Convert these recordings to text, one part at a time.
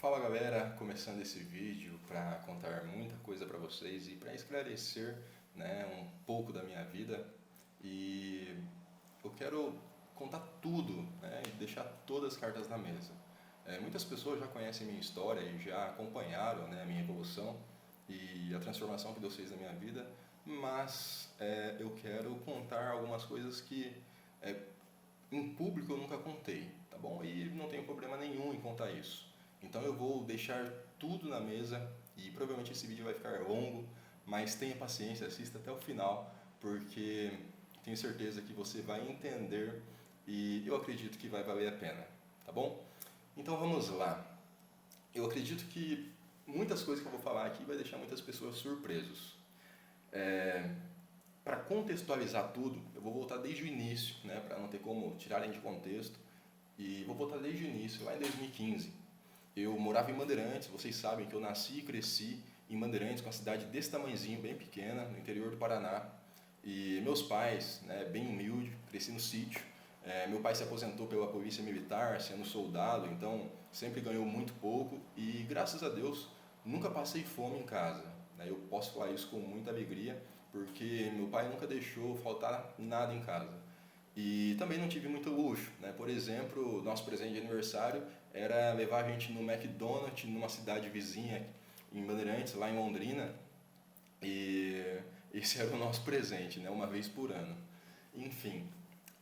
Fala galera, começando esse vídeo para contar muita coisa para vocês e para esclarecer, um pouco da minha vida. E eu quero contar tudo, e deixar todas as cartas na mesa. Muitas pessoas já conhecem minha história e já acompanharam, a minha evolução e a transformação que Deus fez na minha vida, mas eu quero contar algumas coisas que em público eu nunca contei, tá bom? E não tenho problema nenhum em contar isso. Então eu vou deixar tudo na mesa e provavelmente esse vídeo vai ficar longo, mas tenha paciência, assista até o final, porque tenho certeza que você vai entender e eu acredito que vai valer a pena, tá bom? Então vamos lá. Eu acredito que muitas coisas que eu vou falar aqui vai deixar muitas pessoas surpresos. Para contextualizar tudo, eu vou voltar desde o início, para não ter como tirarem de contexto, e vou voltar desde o início, lá em 2015. Eu morava em Bandeirantes, vocês sabem que eu nasci e cresci em Bandeirantes, uma cidade desse tamanhozinho, bem pequena, no interior do Paraná. E meus pais, bem humilde, cresci no sítio. Meu pai se aposentou pela polícia militar, sendo soldado, então sempre ganhou muito pouco e graças a Deus nunca passei fome em casa. Eu posso falar isso com muita alegria, porque meu pai nunca deixou faltar nada em casa. E também não tive muito luxo, Por exemplo, nosso presente de aniversário era levar a gente no McDonald's, numa cidade vizinha em Bandeirantes, lá em Londrina, e esse era o nosso presente, uma vez por ano. Enfim,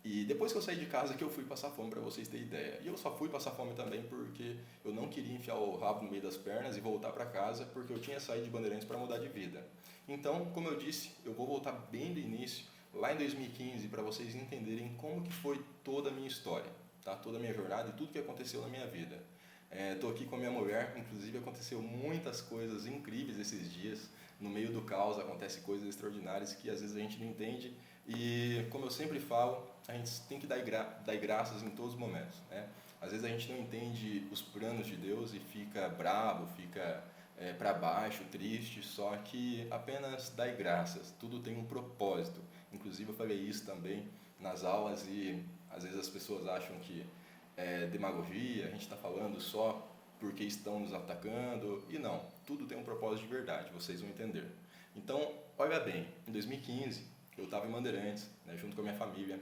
e depois que eu saí de casa que eu fui passar fome, para vocês terem ideia. E eu só fui passar fome também porque eu não queria enfiar o rabo no meio das pernas e voltar para casa, porque eu tinha saído de Bandeirantes para mudar de vida. Então, como eu disse, eu vou voltar bem do início, lá em 2015, para vocês entenderem como que foi toda a minha história, tá? Toda a minha jornada e tudo que aconteceu na minha vida. Estou aqui com a minha mulher, inclusive aconteceu muitas coisas incríveis esses dias. No meio do caos acontecem coisas extraordinárias que às vezes a gente não entende. E como eu sempre falo, a gente tem que dar graças em todos os momentos. Às vezes a gente não entende os planos de Deus e fica bravo, fica para baixo, triste, só que apenas dai graças, tudo tem um propósito. Inclusive eu falei isso também nas aulas e às vezes as pessoas acham que é demagogia, a gente está falando só porque estão nos atacando, e não, tudo tem um propósito de verdade, vocês vão entender. Então, olha bem, em 2015 eu estava em Bandeirantes, junto com a minha família,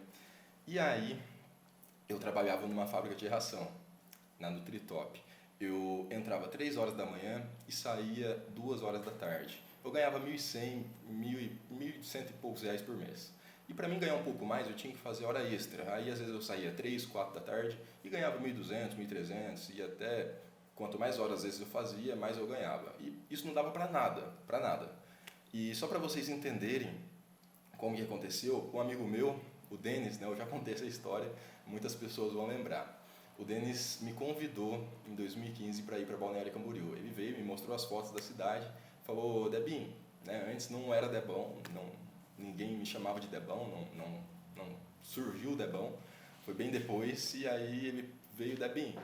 e aí eu trabalhava numa fábrica de ração, na Nutritop. Eu entrava 3 horas da manhã e saía 2 horas da tarde. Eu ganhava 1.100, 1.100 e poucos reais por mês. E para mim ganhar um pouco mais, eu tinha que fazer hora extra. Aí às vezes eu saía 3, 4 da tarde e ganhava 1.200, 1.300 e até quanto mais horas às vezes eu fazia, mais eu ganhava. E isso não dava para nada, para nada. E só para vocês entenderem como que aconteceu, um amigo meu, o Denis, eu já contei essa história, muitas pessoas vão lembrar. O Denis me convidou em 2015 para ir para Balneário Camboriú. Ele veio, me mostrou as fotos da cidade, falou: Debinho, antes não era Debão, ninguém me chamava de Debão, não surgiu o Debão, foi bem depois, e aí ele veio: Debinho,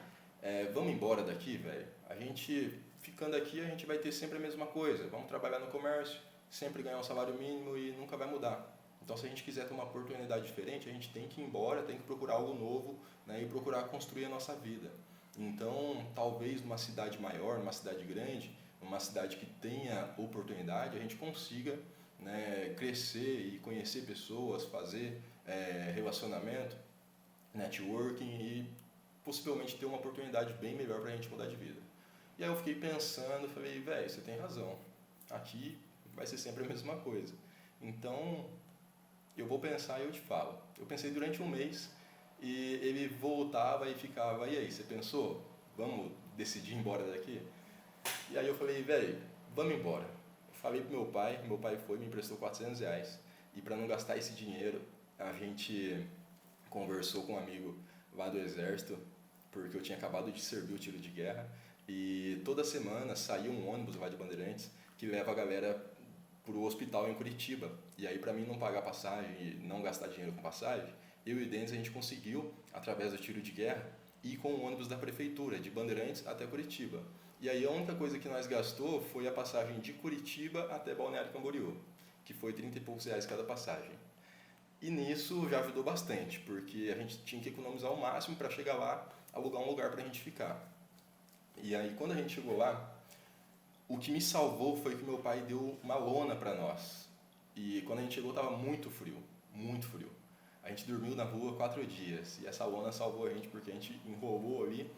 vamos embora daqui, velho. A gente, ficando aqui, a gente vai ter sempre a mesma coisa, vamos trabalhar no comércio, sempre ganhar um salário mínimo e nunca vai mudar. Então, se a gente quiser ter uma oportunidade diferente, a gente tem que ir embora, tem que procurar algo novo, e procurar construir a nossa vida. Então, talvez numa cidade maior, numa cidade grande, numa cidade que tenha oportunidade, a gente consiga crescer e conhecer pessoas, fazer relacionamento, networking e possivelmente ter uma oportunidade bem melhor para a gente mudar de vida. E aí eu fiquei pensando, falei: velho, você tem razão, aqui vai ser sempre a mesma coisa. Então, eu vou pensar e eu te falo. Eu pensei durante um mês e ele voltava e ficava: e aí, você pensou? Vamos decidir ir embora daqui? E aí eu falei: velho, vamos embora. Eu falei pro meu pai foi, me emprestou 400 reais. E para não gastar esse dinheiro, a gente conversou com um amigo lá do exército, porque eu tinha acabado de servir o tiro de guerra. E toda semana saía um ônibus lá de Bandeirantes que leva a galera pro hospital em Curitiba. E aí, para mim não pagar passagem e não gastar dinheiro com passagem, eu e o Denis a gente conseguiu, através do tiro de guerra, ir com o ônibus da prefeitura, de Bandeirantes até Curitiba. E aí a única coisa que nós gastou foi a passagem de Curitiba até Balneário Camboriú, que foi 30 e poucos reais cada passagem. E nisso já ajudou bastante, porque a gente tinha que economizar o máximo para chegar lá, alugar um lugar para a gente ficar. E aí, quando a gente chegou lá, o que me salvou foi que meu pai deu uma lona para nós. E quando a gente chegou, estava muito frio, muito frio. A gente dormiu na rua 4 dias e essa lona salvou a gente porque a gente enrolou ali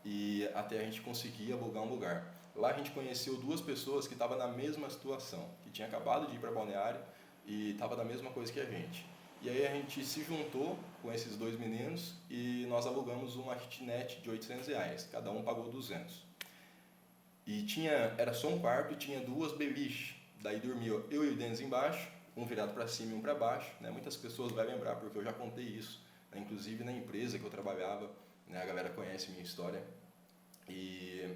e até a gente conseguir alugar um lugar. Lá a gente conheceu duas pessoas que estavam na mesma situação, que tinha acabado de ir para Balneário e estava da mesma coisa que a gente. E aí a gente se juntou com esses dois meninos e nós alugamos uma kitnet de R$ 800, cada um pagou 200. E era só um quarto e tinha duas beliches. Daí dormia eu e o Denis embaixo, um virado para cima e um para baixo. Né? Muitas pessoas vão lembrar porque eu já contei isso, né? Inclusive na empresa que eu trabalhava, né? A galera conhece minha história. E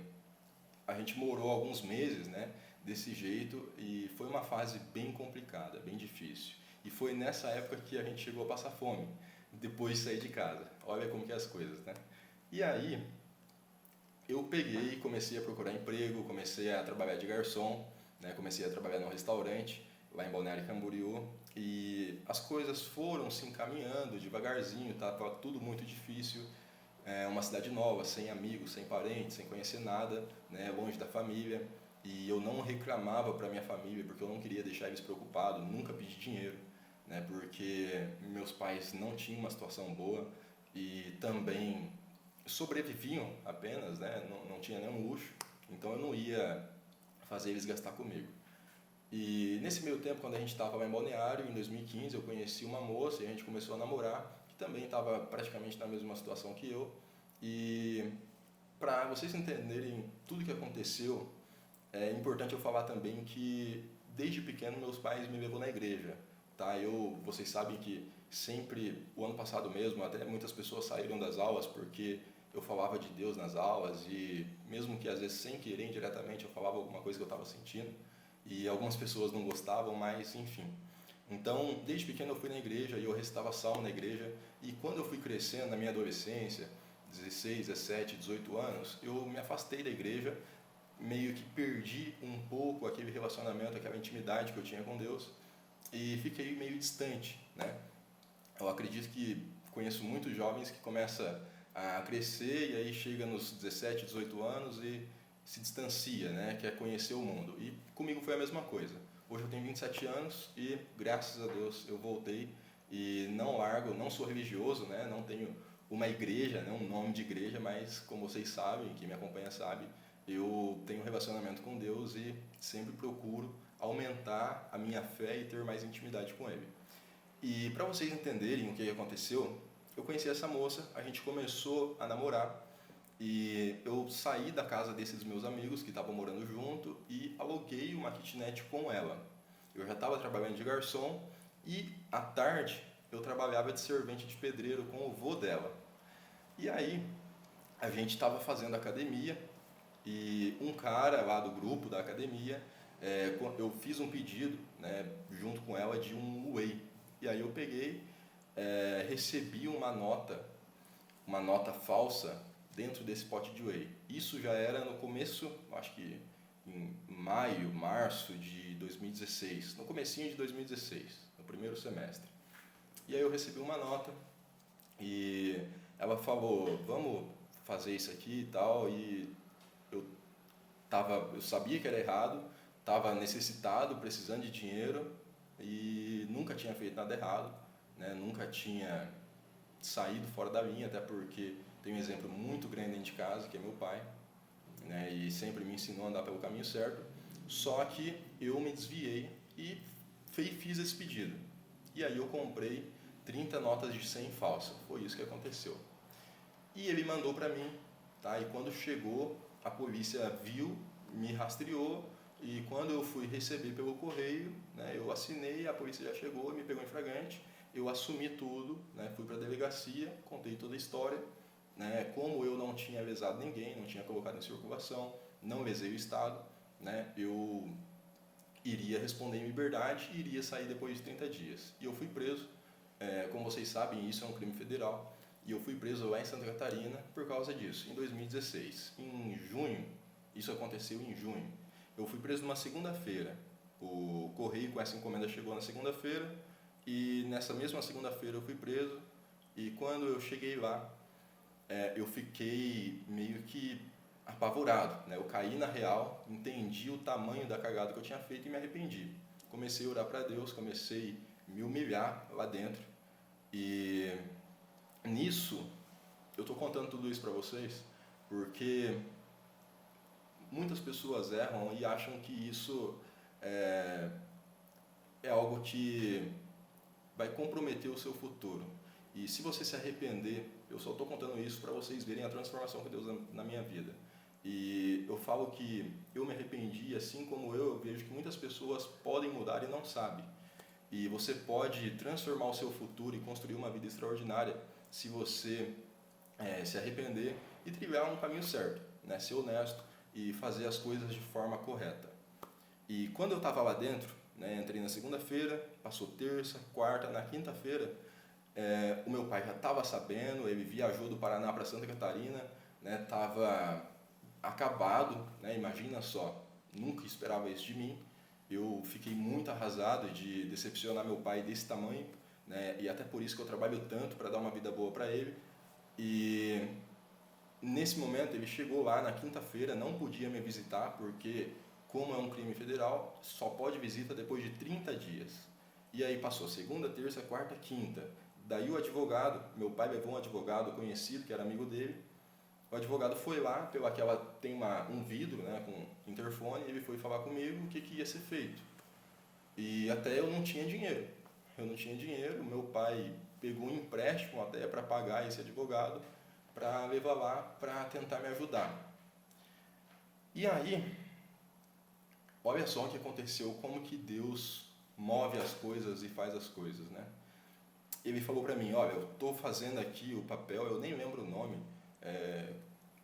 a gente morou alguns meses, né? Desse jeito e foi uma fase bem complicada, bem difícil. E foi nessa época que a gente chegou a passar fome, depois de sair de casa. Olha como que é as coisas, né? E aí eu peguei e comecei a procurar emprego, comecei a trabalhar de garçom, né? Comecei a trabalhar num restaurante lá em Balneário Camboriú e as coisas foram se encaminhando devagarzinho, tá? Tava tudo muito difícil, uma cidade nova, sem amigos, sem parentes, sem conhecer nada, né? Longe da família e eu não reclamava para minha família porque eu não queria deixar eles preocupados, nunca pedi dinheiro, né? Porque meus pais não tinham uma situação boa e também sobreviviam apenas, né? Não tinha nenhum luxo, então eu não ia fazer eles gastar comigo. E nesse meio tempo, quando a gente estava lá em Balneário, em 2015, eu conheci uma moça e a gente começou a namorar, que também estava praticamente na mesma situação que eu. E para vocês entenderem tudo que aconteceu, é importante eu falar também que desde pequeno meus pais me levou na igreja, tá? Vocês sabem que sempre, o ano passado mesmo, até muitas pessoas saíram das aulas porque eu falava de Deus nas aulas e mesmo que às vezes sem querer indiretamente eu falava alguma coisa que eu estava sentindo e algumas pessoas não gostavam, mas enfim. Então, desde pequeno eu fui na igreja e eu recitava salmo na igreja e quando eu fui crescendo na minha adolescência, 16, 17, 18 anos, eu me afastei da igreja, meio que perdi um pouco aquele relacionamento, aquela intimidade que eu tinha com Deus e fiquei meio distante, né? Eu acredito que conheço muitos jovens que começam a crescer e aí chega nos 17, 18 anos e se distancia, né? Quer conhecer o mundo. E comigo foi a mesma coisa. Hoje eu tenho 27 anos e graças a Deus eu voltei e não largo, não sou religioso, né? Não tenho uma igreja, né? Um nome de igreja, mas como vocês sabem, quem me acompanha sabe, eu tenho um relacionamento com Deus e sempre procuro aumentar a minha fé e ter mais intimidade com Ele. E para vocês entenderem o que aconteceu, eu conheci essa moça, a gente começou a namorar e eu saí da casa desses meus amigos que estavam morando junto e aluguei uma kitnet com ela. Eu já estava trabalhando de garçom e à tarde eu trabalhava de servente de pedreiro com o vô dela. E aí a gente estava fazendo academia e um cara lá do grupo da academia, eu fiz um pedido, né, junto com ela de um whey. E aí eu peguei, recebi uma nota falsa dentro desse pote de whey. Isso já era no começo, acho que em maio, março de 2016, no comecinho de 2016, no primeiro semestre. E aí eu recebi uma nota e ela falou, vamos fazer isso aqui e tal, e eu sabia que era errado, estava necessitado, precisando de dinheiro e nunca tinha feito nada errado, né? Nunca tinha saído fora da linha, até porque tem um exemplo muito grande dentro de casa, que é meu pai, né? E sempre me ensinou a andar pelo caminho certo, só que eu me desviei e fiz esse pedido. E aí eu comprei 30 notas de 100 falsas, foi isso que aconteceu. E ele mandou para mim, tá? E quando chegou, a polícia viu, me rastreou e quando eu fui receber pelo correio, né, eu assinei, a polícia já chegou, me pegou em flagrante, eu assumi tudo, né, fui para a delegacia, contei toda a história, né, como eu não tinha lesado ninguém, não tinha colocado em circulação, não lesei o Estado, né, eu iria responder em liberdade e iria sair depois de 30 dias. E eu fui preso, como vocês sabem, isso é um crime federal, e eu fui preso lá em Santa Catarina por causa disso, em 2016. Em junho, isso aconteceu em junho, eu fui preso numa segunda-feira. O correio com essa encomenda chegou na segunda-feira e nessa mesma segunda-feira eu fui preso e quando eu cheguei lá, eu fiquei meio que apavorado, né? Eu caí na real, entendi o tamanho da cagada que eu tinha feito e me arrependi. Comecei a orar para Deus, comecei a me humilhar lá dentro. E nisso, eu estou contando tudo isso para vocês porque muitas pessoas erram e acham que isso é, é algo que vai comprometer o seu futuro. E se você se arrepender, eu só estou contando isso para vocês verem a transformação que Deus na minha vida. E eu falo que eu me arrependi, assim como eu vejo que muitas pessoas podem mudar e não sabem. E você pode transformar o seu futuro e construir uma vida extraordinária se você se arrepender e trilhar um caminho certo, né? Ser honesto e fazer as coisas de forma correta. E quando eu estava lá dentro, né, entrei na segunda-feira, passou terça, quarta, na quinta-feira, o meu pai já estava sabendo, ele viajou do Paraná para Santa Catarina, né, estava acabado, né, imagina só, nunca esperava isso de mim. Eu fiquei muito arrasado de decepcionar meu pai desse tamanho, né, e até por isso que eu trabalho tanto para dar uma vida boa para ele. E nesse momento ele chegou lá na quinta-feira, não podia me visitar porque, como é um crime federal, só pode visita depois de 30 dias. E aí passou segunda, terça, quarta, quinta. Daí o advogado, meu pai levou um advogado conhecido, que era amigo dele. O advogado foi lá, pelaquela tem um vidro, né, com interfone, ele foi falar comigo o que ia ser feito. E até eu não tinha dinheiro. Eu não tinha dinheiro, meu pai pegou um empréstimo até para pagar esse advogado, para levar lá para tentar me ajudar. E aí, olha só o que aconteceu, como que Deus move as coisas e faz as coisas, né? Ele falou para mim, olha, eu estou fazendo aqui o papel, eu nem lembro o nome,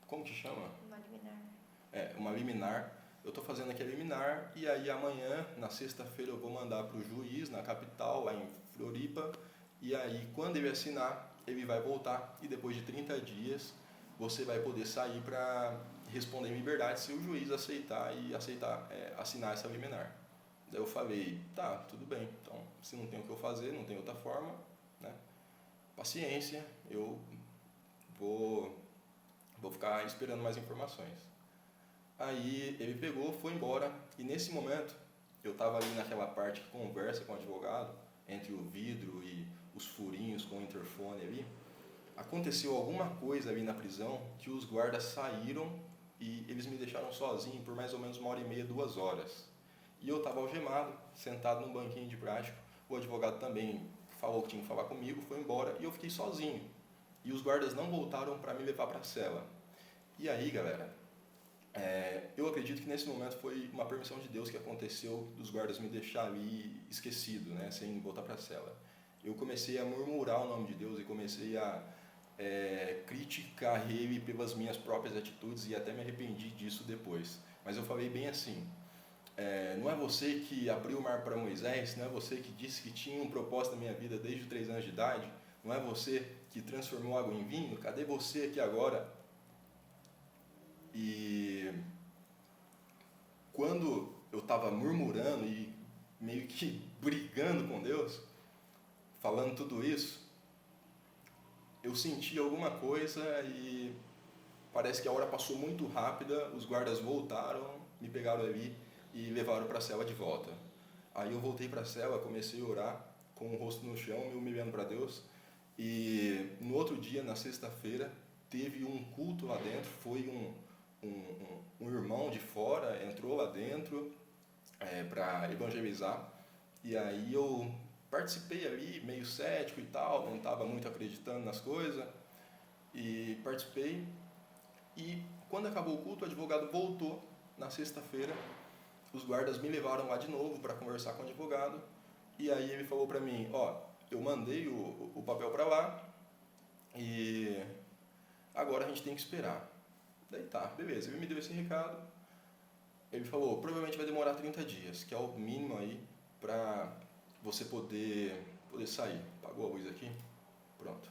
como que chama? Uma liminar. Uma liminar. Eu estou fazendo aqui a liminar e aí amanhã, na sexta-feira, eu vou mandar para o juiz na capital, lá em Floripa, e aí quando ele assinar, ele vai voltar e depois de 30 dias você vai poder sair para responder em liberdade se o juiz aceitar assinar essa liminar. Daí eu falei, tá, tudo bem, então se não tem o que eu fazer, não tem outra forma, né? Paciência, eu vou ficar esperando mais informações. Aí ele pegou, foi embora e nesse momento eu estava ali naquela parte que conversa com o advogado, entre o vidro e os furinhos com o interfone ali. Aconteceu alguma coisa ali na prisão que os guardas saíram e eles me deixaram sozinho por mais ou menos 1h30, 2 horas. E eu estava algemado, sentado num banquinho de plástico. O advogado também falou que tinha que falar comigo, foi embora e eu fiquei sozinho. E os guardas não voltaram para me levar para a cela. E aí, galera, eu acredito que nesse momento foi uma permissão de Deus que aconteceu dos guardas me deixar ali esquecido, né, sem voltar para a cela. Eu comecei a murmurar o nome de Deus e comecei a criticar ele pelas minhas próprias atitudes e até me arrependi disso depois. Mas eu falei bem assim, não é você que abriu o mar para Moisés, não é você que disse que tinha um propósito na minha vida desde os 3 anos de idade, não é você que transformou água em vinho, cadê você aqui agora? E quando eu estava murmurando e meio que brigando com Deus, falando tudo isso, eu senti alguma coisa e parece que a hora passou muito rápida, os guardas voltaram, me pegaram ali e levaram para a cela de volta. Aí eu voltei para a cela, comecei a orar com o rosto no chão, me humilhando para Deus. E no outro dia, na sexta-feira, teve um culto lá dentro, foi um irmão de fora, entrou lá dentro para evangelizar. E aí eu participei ali, meio cético e tal, não estava muito acreditando nas coisas. E participei. E quando acabou o culto, o advogado voltou na sexta-feira. Os guardas me levaram lá de novo para conversar com o advogado. E aí ele falou para mim, eu mandei o papel para lá e agora a gente tem que esperar. Daí tá, beleza. Ele me deu esse recado. Ele falou, provavelmente vai demorar 30 dias, que é o mínimo aí para você poder sair. Apagou a luz aqui? Pronto.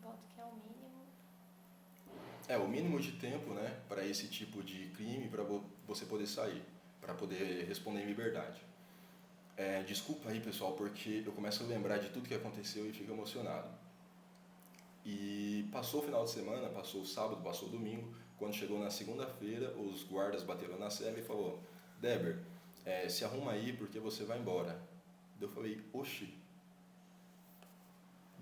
Voto que é o mínimo. O mínimo de tempo, né, para esse tipo de crime, para você poder sair, para poder responder em liberdade. Desculpa aí, pessoal, porque eu começo a lembrar de tudo que aconteceu e fico emocionado. E passou o final de semana, passou o sábado, passou o domingo, Quando chegou na segunda-feira, os guardas bateram na cela e falou: Deber, se arruma aí porque você vai embora. Eu falei: oxi.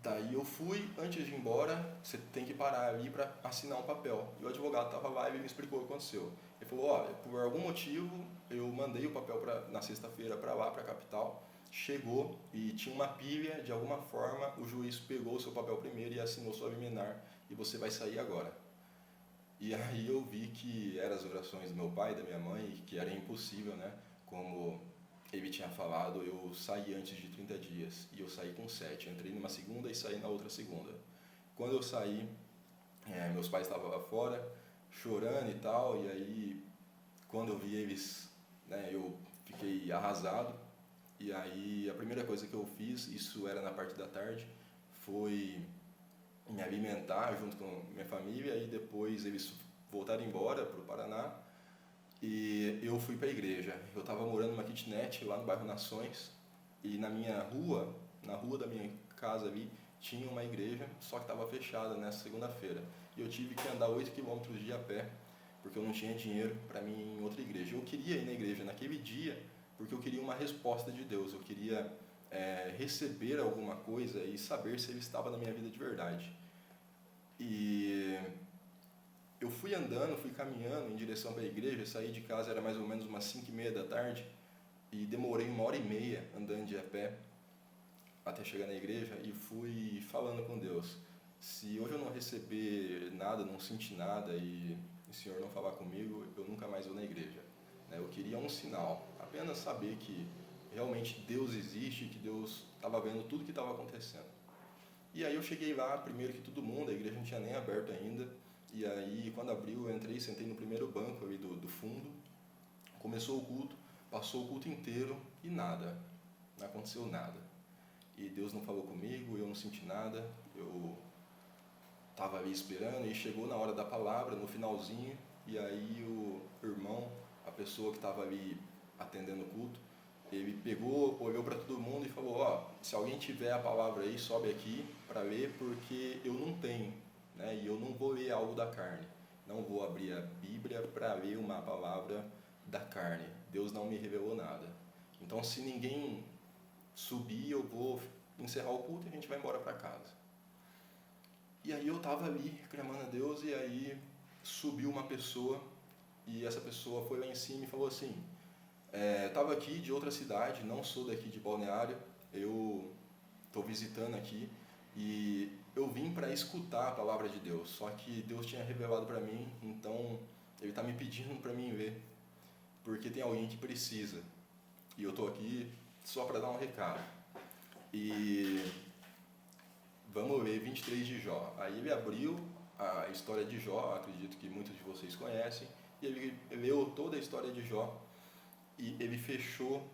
Daí eu fui, antes de ir embora, você tem que parar ali para assinar um papel. E o advogado estava lá e ele me explicou o que aconteceu. Ele falou: olha, por algum motivo eu mandei o papel na sexta-feira para lá, para a capital, chegou e tinha uma pilha, de alguma forma o juiz pegou o seu papel primeiro e assinou sua liminar e você vai sair agora. E aí eu vi que eram as orações do meu pai e da minha mãe, que era impossível, né? Como ele tinha falado, eu saí antes de 30 dias e eu saí com 7. Eu entrei numa segunda e saí na outra segunda. Quando eu saí, meus pais estavam lá fora, chorando e tal, e aí quando eu vi eles, né, eu fiquei arrasado. E aí a primeira coisa que eu fiz, isso era na parte da tarde, foi me alimentar junto com minha família, e depois eles voltaram embora para o Paraná e eu fui para a igreja. Eu estava morando numa kitnet lá no bairro Nações e na minha rua, na rua da minha casa ali, tinha uma igreja, só que estava fechada nessa segunda-feira. E eu tive que andar 8 quilômetros de a pé, porque eu não tinha dinheiro para mim ir em outra igreja. Eu queria ir na igreja naquele dia porque eu queria uma resposta de Deus, eu queria receber alguma coisa e saber se Ele estava na minha vida de verdade. E eu fui andando, fui caminhando em direção para a igreja, saí de casa, era mais ou menos umas 5:30 da tarde, e demorei 1h30 andando de a pé até chegar na igreja, e fui falando com Deus: se hoje eu não receber nada, não sentir nada, e o Senhor não falar comigo, eu nunca mais vou na igreja. Eu queria um sinal, apenas saber que realmente Deus existe, que Deus estava vendo tudo que estava acontecendo. E aí eu cheguei lá, primeiro que todo mundo, a igreja não tinha nem aberto ainda, e aí quando abriu eu entrei, sentei no primeiro banco ali do fundo, começou o culto, passou o culto inteiro e nada, não aconteceu nada. E Deus não falou comigo, eu não senti nada, eu estava ali esperando, e chegou na hora da palavra, no finalzinho, e aí o irmão, a pessoa que estava ali atendendo o culto, ele pegou, olhou para todo mundo e falou: ó, se alguém tiver a palavra aí, sobe aqui para ler, porque eu não tenho, né? E eu não vou ler algo da carne, não vou abrir a Bíblia para ler uma palavra da carne, Deus não me revelou nada. Então, se ninguém subir, eu vou encerrar o culto e a gente vai embora para casa. E aí eu estava ali clamando a Deus, e aí subiu uma pessoa, e essa pessoa foi lá em cima e falou assim: estava aqui de outra cidade, não sou daqui de Balneário, eu estou visitando aqui e eu vim para escutar a palavra de Deus, só que Deus tinha revelado para mim, então Ele está me pedindo para mim ver, porque tem alguém que precisa, e eu estou aqui só para dar um recado. E vamos ler 23 de Jó. Aí ele abriu a história de Jó, acredito que muitos de vocês conhecem, e ele leu toda a história de Jó, e ele fechou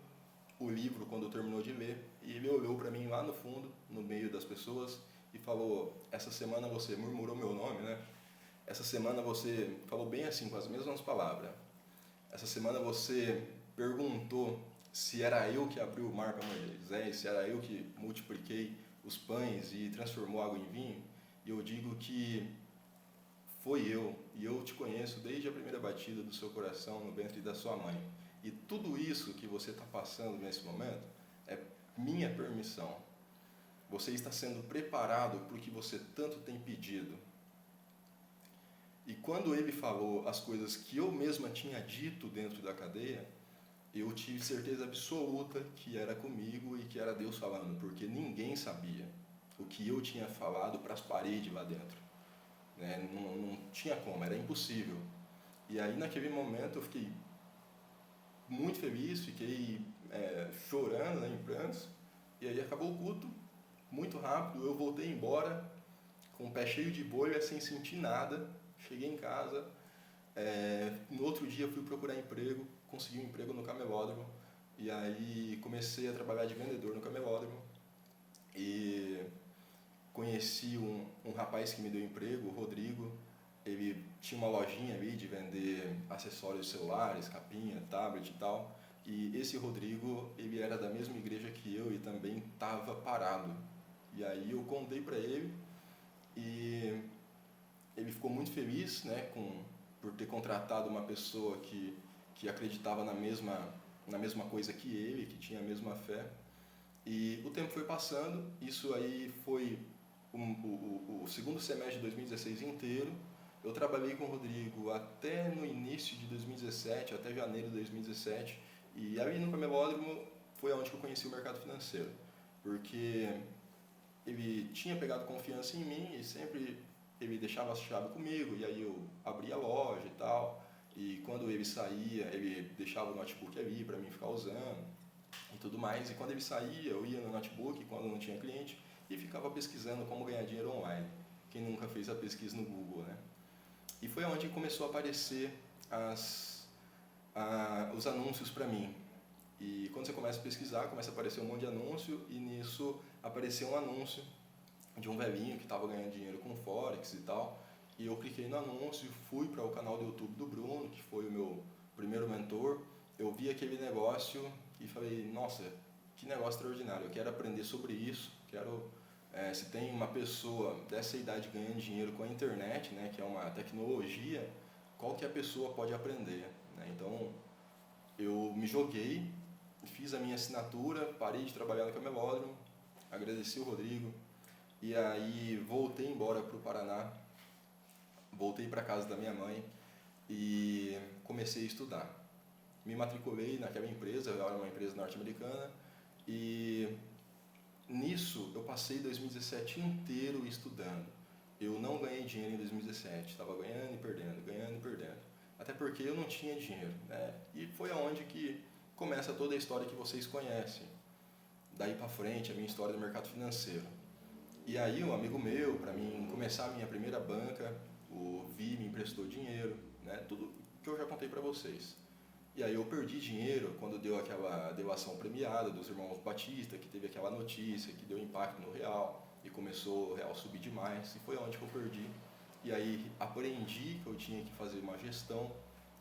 o livro quando terminou de ler, e ele olhou para mim lá no fundo, no meio das pessoas, e falou: essa semana você murmurou meu nome, né? Essa semana você falou bem assim, com as mesmas palavras. Essa semana você perguntou se era eu que abri o mar para Moisés, se era eu que multipliquei os pães e transformou água em vinho. E eu digo que foi eu, e eu te conheço desde a primeira batida do seu coração no ventre da sua mãe. E tudo isso que você está passando nesse momento é minha permissão. Você está sendo preparado para o que você tanto tem pedido. E quando ele falou as coisas que eu mesma tinha dito dentro da cadeia, eu tive certeza absoluta que era comigo e que era Deus falando, porque ninguém sabia o que eu tinha falado para as paredes lá dentro. Não tinha como, era impossível. E aí naquele momento eu fiquei muito feliz, fiquei chorando, em prantos, e aí acabou o culto, muito rápido, eu voltei embora, com o pé cheio de bolha, sem sentir nada, cheguei em casa, no outro dia fui procurar emprego, consegui um emprego no camelódromo, e aí comecei a trabalhar de vendedor no camelódromo, e conheci um rapaz que me deu emprego, o Rodrigo. Ele tinha uma lojinha ali de vender acessórios celulares, capinha, tablet e tal. E esse Rodrigo, ele era da mesma igreja que eu e também estava parado. E aí eu contei para ele e ele ficou muito feliz, né, com por ter contratado uma pessoa que acreditava na mesma coisa que ele, que tinha a mesma fé. E o tempo foi passando, isso aí foi o segundo semestre de 2016 inteiro. Eu trabalhei com o Rodrigo até no início de 2017, até janeiro de 2017, e aí no Camelódromo foi onde eu conheci o mercado financeiro, porque ele tinha pegado confiança em mim e sempre ele deixava a chave comigo, e aí eu abria a loja e tal, e quando ele saía, ele deixava o notebook ali para mim ficar usando e tudo mais, e quando ele saía, eu ia no notebook quando não tinha cliente e ficava pesquisando como ganhar dinheiro online. Quem nunca fez a pesquisa no Google, né? E foi onde começou a aparecer os anúncios para mim. E quando você começa a pesquisar, começa a aparecer um monte de anúncio, e nisso apareceu um anúncio de um velhinho que estava ganhando dinheiro com Forex e tal. E eu cliquei no anúncio, fui para o canal do YouTube do Bruno, que foi o meu primeiro mentor. Eu vi aquele negócio e falei, nossa, que negócio extraordinário, eu quero aprender sobre isso, se tem uma pessoa dessa idade ganhando dinheiro com a internet, né, que é uma tecnologia, qual que a pessoa pode aprender, né? Então, eu me joguei, fiz a minha assinatura, parei de trabalhar no Camelódromo, agradeci o Rodrigo, e aí voltei embora para o Paraná, voltei para casa da minha mãe e comecei a estudar. Me matriculei naquela empresa, ela era uma empresa norte-americana, e nisso eu passei 2017 inteiro estudando. Eu não ganhei dinheiro em 2017, estava ganhando e perdendo. Até porque eu não tinha dinheiro, né? E foi aonde que começa toda a história que vocês conhecem. Daí para frente, a minha história do mercado financeiro. E aí um amigo meu, para mim começar a minha primeira banca, o Vi me emprestou dinheiro, né? Tudo que eu já contei para vocês. E aí eu perdi dinheiro quando deu a ação premiada dos irmãos Batista, que teve aquela notícia, que deu impacto no real, e começou o real subir demais, e foi onde que eu perdi. E aí aprendi que eu tinha que fazer uma gestão,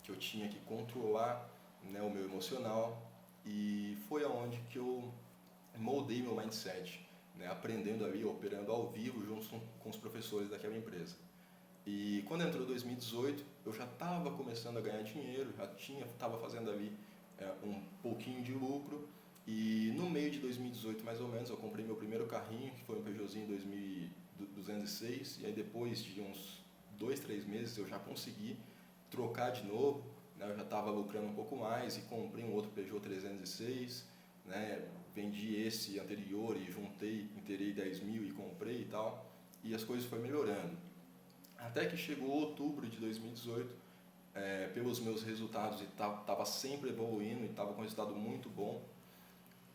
que eu tinha que controlar, né, o meu emocional, e foi aonde que eu moldei meu mindset, né, aprendendo ali, operando ao vivo junto com os professores daquela empresa. E quando entrou 2018, eu já estava começando a ganhar dinheiro, estava fazendo ali um pouquinho de lucro, e no meio de 2018 mais ou menos eu comprei meu primeiro carrinho, que foi um Peugeotzinho 2206, e aí depois de uns 2, 3 meses eu já consegui trocar de novo, né? Eu já estava lucrando um pouco mais e comprei um outro Peugeot 306, né? Vendi esse anterior e juntei, inteirei 10 mil e comprei e tal, e as coisas foram melhorando. Até que chegou outubro de 2018, pelos meus resultados, e estava sempre evoluindo e estava com um resultado muito bom,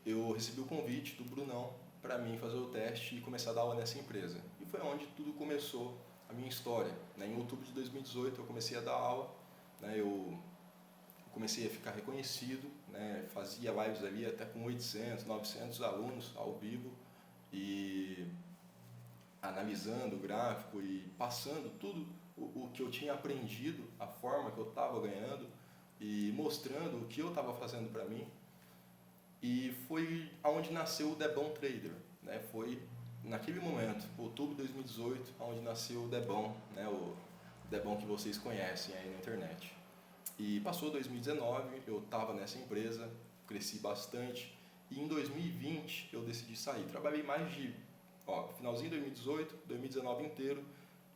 eu recebi o convite do Brunão para mim fazer o teste e começar a dar aula nessa empresa. E foi onde tudo começou, a minha história, né? Em outubro de 2018 eu comecei a dar aula, né? Eu comecei a ficar reconhecido, né? Fazia lives ali até com 800, 900 alunos ao vivo, e analisando o gráfico e passando tudo o que eu tinha aprendido, a forma que eu estava ganhando, e mostrando o que eu estava fazendo para mim. E foi onde nasceu o Debon Trader, né? Foi naquele momento, outubro de 2018, onde nasceu o Debon, né? O Debon que vocês conhecem aí na internet. E passou 2019, eu estava nessa empresa, cresci bastante, e em 2020 eu decidi sair. Trabalhei mais de, finalzinho de 2018, 2019 inteiro,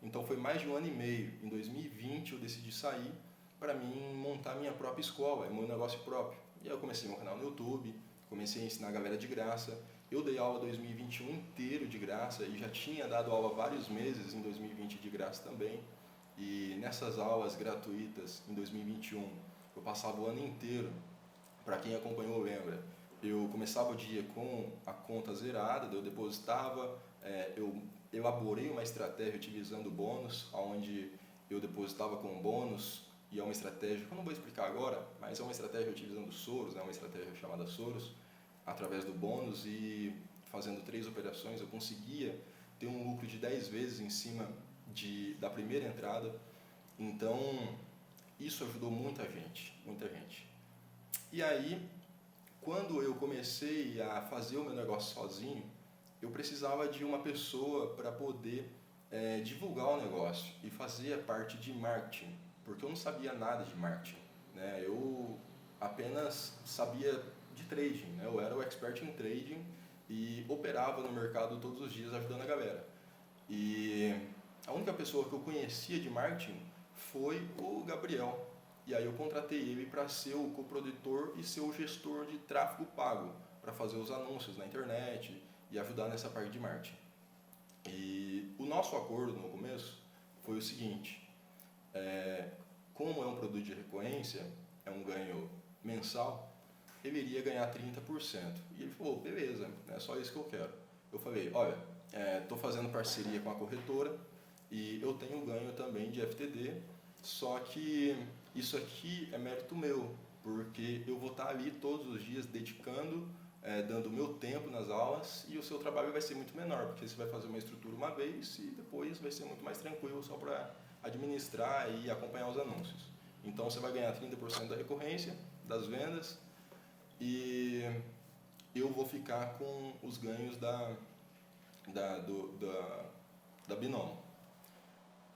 então foi mais de 1 ano e meio. Em 2020 eu decidi sair para mim montar minha própria escola, meu negócio próprio. E aí eu comecei meu canal no YouTube, comecei a ensinar a galera de graça. Eu dei aula 2021 inteiro de graça e já tinha dado aula vários meses em 2020 de graça também. E nessas aulas gratuitas em 2021 eu passava o ano inteiro, para quem acompanhou lembra, eu começava o dia com a conta zerada, eu depositava, eu elaborei uma estratégia utilizando bônus, onde eu depositava com bônus, e é uma estratégia que eu não vou explicar agora, mas é uma estratégia utilizando Soros, né, uma estratégia chamada Soros, através do bônus, e fazendo 3 operações eu conseguia ter um lucro de 10 vezes em cima da primeira entrada. Então isso ajudou muita gente, muita gente. E aí, quando eu comecei a fazer o meu negócio sozinho, eu precisava de uma pessoa para poder divulgar o negócio e fazer a parte de marketing, porque eu não sabia nada de marketing, né? Eu apenas sabia de trading, né? Eu era o expert em trading e operava no mercado todos os dias ajudando a galera. E a única pessoa que eu conhecia de marketing foi o Gabriel. E aí eu contratei ele para ser o coprodutor e ser o gestor de tráfego pago, para fazer os anúncios na internet e ajudar nessa parte de marketing. E o nosso acordo no começo foi o seguinte: como é um produto de recorrência, é um ganho mensal, ele iria ganhar 30%. E ele falou, beleza, é só isso que eu quero. Eu falei, olha, estou fazendo parceria com a corretora e eu tenho ganho também de FTD, só que isso aqui é mérito meu, porque eu vou estar ali todos os dias dedicando, dando o meu tempo nas aulas, e o seu trabalho vai ser muito menor, porque você vai fazer uma estrutura uma vez e depois vai ser muito mais tranquilo só para administrar e acompanhar os anúncios. Então você vai ganhar 30% da recorrência, das vendas, e eu vou ficar com os ganhos da Binomo.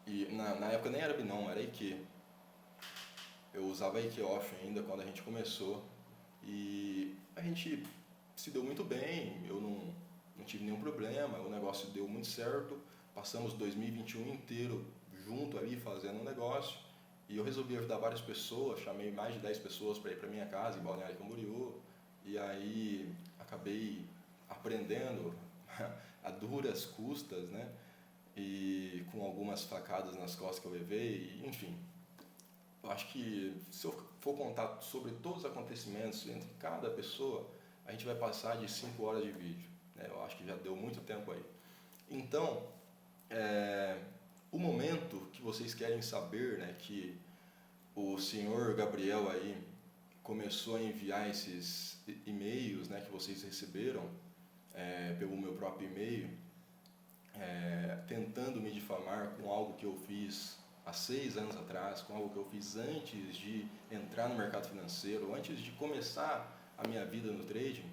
E na época nem era Binomo, era IQ. Eu usava IQ Off ainda quando a gente começou, e a gente se deu muito bem, eu não tive nenhum problema, o negócio deu muito certo, passamos 2021 inteiro junto ali fazendo um negócio, e eu resolvi ajudar várias pessoas, chamei mais de 10 pessoas para ir para minha casa em Balneário Camboriú, e aí acabei aprendendo a duras custas, né? E com algumas facadas nas costas que eu levei, enfim. Eu acho que se eu for contar sobre todos os acontecimentos entre cada pessoa, a gente vai passar de 5 horas de vídeo, né? Eu acho que já deu muito tempo aí. Então, o momento que vocês querem saber, né, que o senhor Gabriel aí começou a enviar esses e-mails, né, que vocês receberam pelo meu próprio e-mail, tentando me difamar com algo que eu fiz há 6 anos atrás, com algo que eu fiz antes de entrar no mercado financeiro, antes de começar a minha vida no trading,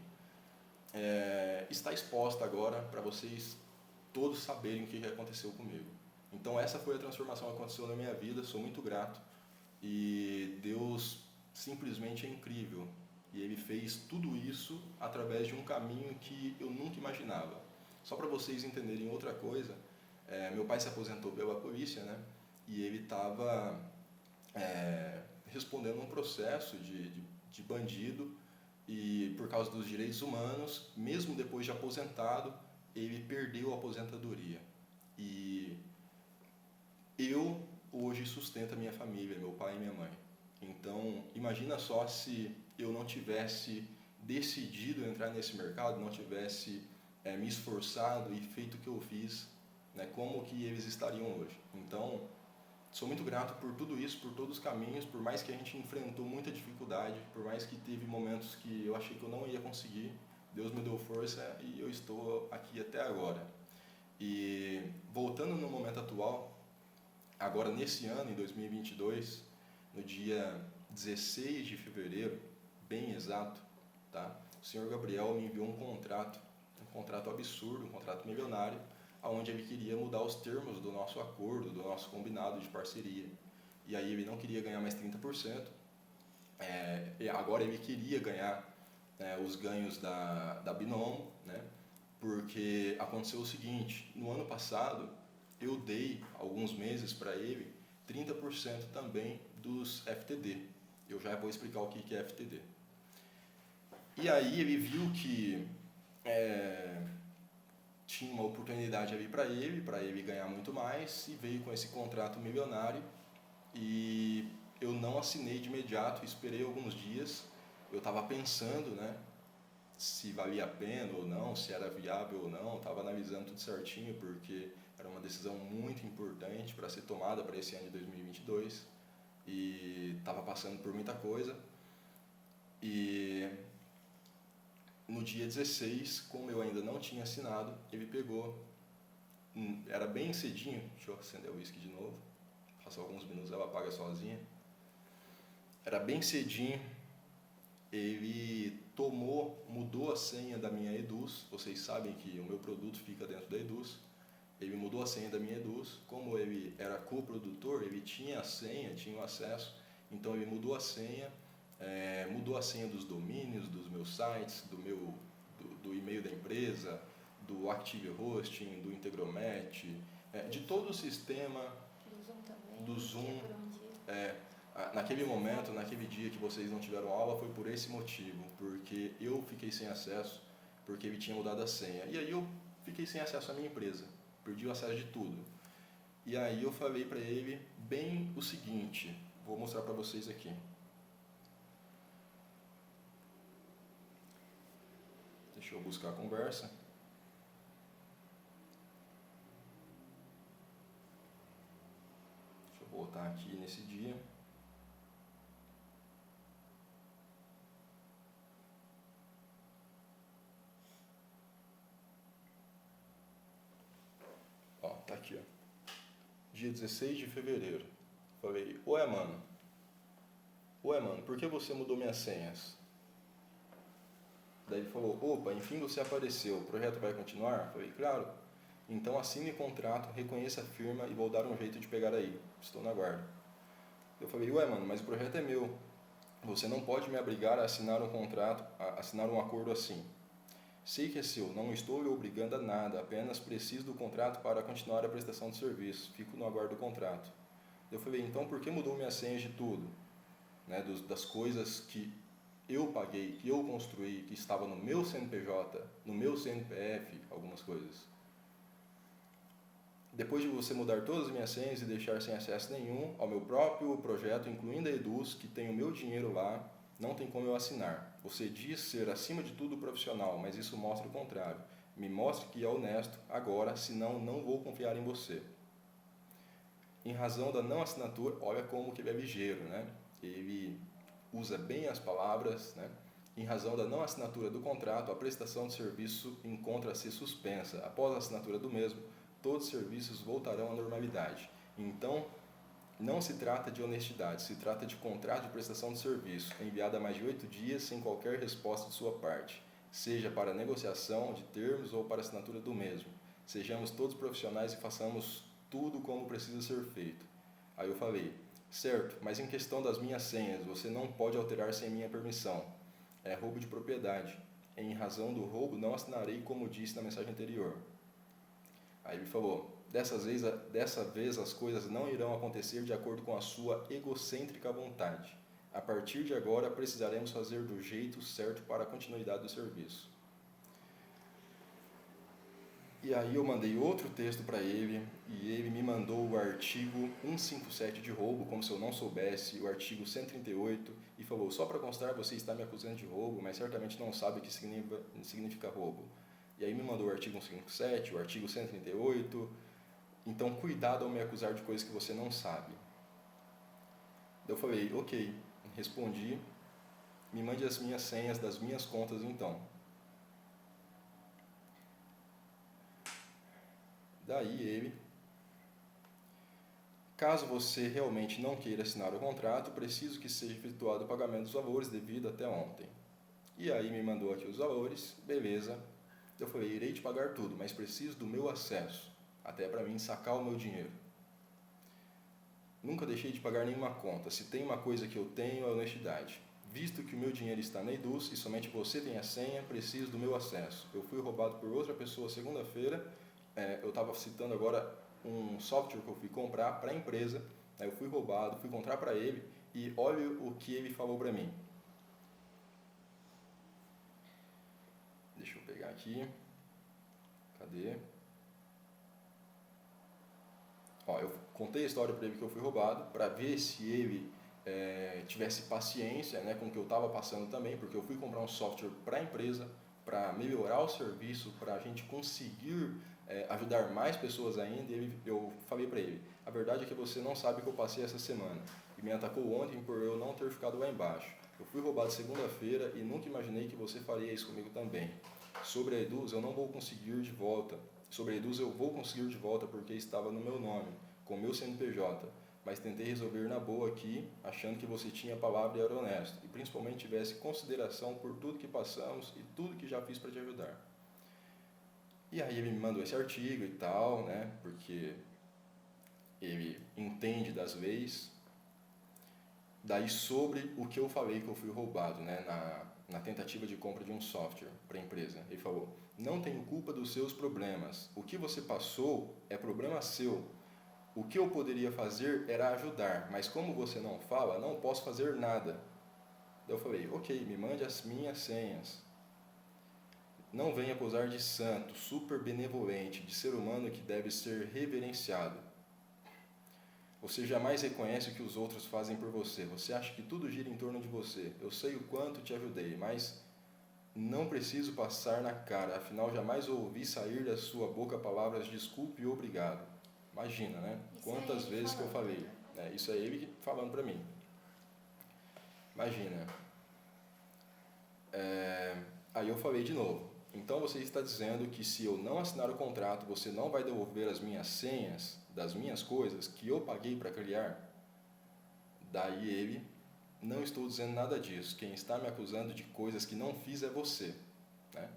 está exposta agora para vocês todos saberem o que aconteceu comigo. Então essa foi a transformação que aconteceu na minha vida, sou muito grato, e Deus simplesmente é incrível, e Ele fez tudo isso através de um caminho que eu nunca imaginava. Só para vocês entenderem outra coisa, meu pai se aposentou pela polícia, né? E ele estava respondendo um processo de bandido, e por causa dos direitos humanos, mesmo depois de aposentado, ele perdeu a aposentadoria. E eu hoje sustento a minha família, meu pai e minha mãe. Então, imagina só se eu não tivesse decidido entrar nesse mercado, não tivesse me esforçado e feito o que eu fiz, né, como que eles estariam hoje. Então, sou muito grato por tudo isso, por todos os caminhos, por mais que a gente enfrentou muita dificuldade, por mais que teve momentos que eu achei que eu não ia conseguir, Deus me deu força e eu estou aqui até agora. E voltando no momento atual, agora nesse ano, em 2022, no dia 16 de fevereiro, bem exato, tá? O senhor Gabriel me enviou um contrato absurdo, um contrato milionário, onde ele queria mudar os termos do nosso acordo, do nosso combinado de parceria. E aí ele não queria ganhar mais 30%, e agora ele queria ganhar os ganhos da Binomo, né? Porque aconteceu o seguinte, no ano passado eu dei alguns meses para ele 30% também dos FTD. Eu já vou explicar o que é FTD. E aí ele viu que tinha uma oportunidade ali para ele ganhar muito mais, e veio com esse contrato milionário, e eu não assinei de imediato, esperei alguns dias, eu estava pensando, né, se valia a pena ou não, se era viável ou não, estava analisando tudo certinho, porque era uma decisão muito importante para ser tomada para esse ano de 2022, e estava passando por muita coisa. E no dia 16, como eu ainda não tinha assinado, ele pegou, era bem cedinho, deixa eu acender o whisky de novo, passar alguns minutos ela apaga sozinha, era bem cedinho, ele mudou a senha da minha Eduz, vocês sabem que o meu produto fica dentro da Eduz, Ele mudou a senha da minha Eduz, como ele era coprodutor, ele tinha a senha, tinha o acesso, então ele mudou a senha dos domínios, dos meus sites, do e-mail da empresa, do Active Hosting, do Integromat, de todo o sistema, Do Zoom também. do Zoom. Que é por onde... Naquele momento, naquele dia que vocês não tiveram aula, foi por esse motivo, porque eu fiquei sem acesso, porque ele tinha mudado a senha. E aí eu fiquei sem acesso à minha empresa, perdi o acesso de tudo. E aí eu falei para ele bem o seguinte, vou mostrar para vocês aqui. Deixa eu buscar a conversa. Deixa eu voltar aqui nesse dia. Ó, tá aqui, ó. Dia 16 de fevereiro. Falei, ué, mano, por que você mudou minhas senhas? Daí ele falou, opa, enfim você apareceu, o projeto vai continuar? Falei, claro. Então assine contrato, reconheça a firma e vou dar um jeito de pegar aí. Estou na guarda. Eu falei, ué, mano, mas o projeto é meu. Você não pode me obrigar a assinar um contrato, a assinar um acordo assim. Sei que é seu, não estou lhe obrigando a nada, apenas preciso do contrato para continuar a prestação de serviço. Fico no aguardo do contrato. Eu falei, então por que mudou minhas senhas de tudo? Né, das coisas que eu paguei, que eu construí, que estava no meu CNPJ, no meu CNPF, algumas coisas. Depois de você mudar todas as minhas senhas e deixar sem acesso nenhum ao meu próprio projeto, incluindo a Eduz, que tem o meu dinheiro lá, não tem como eu assinar. Você diz ser, acima de tudo, profissional, mas isso mostra o contrário. Me mostre que é honesto agora, senão não vou confiar em você. Em razão da não assinatura, olha como que ele é ligeiro, né? Ele usa bem as palavras, né? Em razão da não assinatura do contrato, a prestação de serviço encontra-se suspensa. Após a assinatura do mesmo, todos os serviços voltarão à normalidade. Então, não se trata de honestidade, se trata de contrato de prestação de serviço, enviado há mais de 8 dias sem qualquer resposta de sua parte, seja para negociação de termos ou para assinatura do mesmo. Sejamos todos profissionais e façamos tudo como precisa ser feito. Aí eu falei, certo, mas em questão das minhas senhas, você não pode alterar sem minha permissão. É roubo de propriedade. Em razão do roubo, não assinarei como disse na mensagem anterior. Aí ele falou, dessa vez as coisas não irão acontecer de acordo com a sua egocêntrica vontade. A partir de agora, precisaremos fazer do jeito certo para a continuidade do serviço. E aí eu mandei outro texto para ele, e ele me mandou o artigo 157 de roubo, como se eu não soubesse, o artigo 138, e falou, só para constar, você está me acusando de roubo, mas certamente não sabe o que significa roubo. E aí me mandou o artigo 157, o artigo 138, então cuidado ao me acusar de coisas que você não sabe. Eu falei, ok, respondi, me mande as minhas senhas das minhas contas então. Daí ele, caso você realmente não queira assinar o contrato, preciso que seja efetuado o pagamento dos valores devido até ontem. E aí me mandou aqui os valores, beleza. Eu falei, irei te pagar tudo, mas preciso do meu acesso, até para mim sacar o meu dinheiro. Nunca deixei de pagar nenhuma conta, se tem uma coisa que eu tenho é honestidade. Visto que o meu dinheiro está na Eduz e somente você tem a senha, preciso do meu acesso. Eu fui roubado por outra pessoa segunda-feira, eu estava citando agora um software que eu fui comprar para a empresa, eu fui roubado, fui comprar para ele e olha o que ele falou para mim. Deixa eu pegar aqui, cadê? Ó, eu contei a história para ele que eu fui roubado, para ver se ele tivesse paciência, né, com o que eu estava passando também, porque eu fui comprar um software para a empresa, para melhorar o serviço, para a gente conseguir ajudar mais pessoas ainda. E eu falei para ele, a verdade é que você não sabe o que eu passei essa semana, e me atacou ontem por eu não ter ficado lá embaixo. Eu fui roubado segunda-feira e nunca imaginei que você faria isso comigo também. Sobre a Eduz eu não vou conseguir de volta. Sobre a Eduz eu vou conseguir de volta porque estava no meu nome, com o meu CNPJ. Mas tentei resolver na boa aqui, achando que você tinha a palavra e era honesto. E principalmente tivesse consideração por tudo que passamos e tudo que já fiz para te ajudar. E aí ele me mandou esse artigo e tal, né? Porque ele entende das leis. Daí sobre o que eu falei que eu fui roubado, né? Na tentativa de compra de um software para a empresa. Ele falou: não tenho culpa dos seus problemas. O que você passou é problema seu. O que eu poderia fazer era ajudar, mas como você não fala, não posso fazer nada. Daí eu falei: ok, me mande as minhas senhas. Não venha posar de santo, super benevolente, de ser humano que deve ser reverenciado. Você jamais reconhece o que os outros fazem por você. Você acha que tudo gira em torno de você. Eu sei o quanto te ajudei, mas não preciso passar na cara. Afinal, jamais ouvi sair da sua boca palavras de desculpe e obrigado. Imagina, né? Isso Quantas é ele vezes que eu falando, falei. né? Né? Isso é ele falando pra mim. Imagina. Aí eu falei de novo. Então você está dizendo que se eu não assinar o contrato, você não vai devolver as minhas senhas das minhas coisas que eu paguei para criar? Daí ele: não estou dizendo nada disso. Quem está me acusando de coisas que não fiz é você. Né?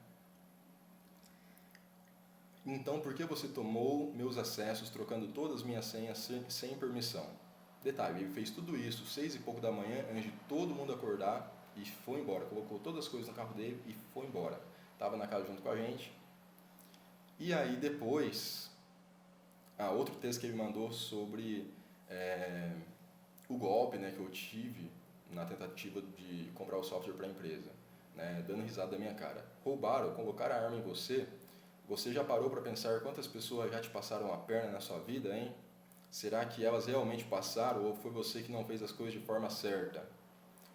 Então por que você tomou meus acessos trocando todas as minhas senhas sem permissão? Detalhe, ele fez tudo isso 6 e pouco da manhã, antes de todo mundo acordar, e foi embora. Colocou todas as coisas no carro dele e foi embora. Estava na casa junto com a gente. E aí depois, outro texto que ele mandou sobre o golpe, né, que eu tive na tentativa de comprar o software para a empresa, né, dando risada da minha cara. Roubaram, colocaram a arma em você. Você já parou para pensar quantas pessoas já te passaram a perna na sua vida, hein? Será que elas realmente passaram ou foi você que não fez as coisas de forma certa?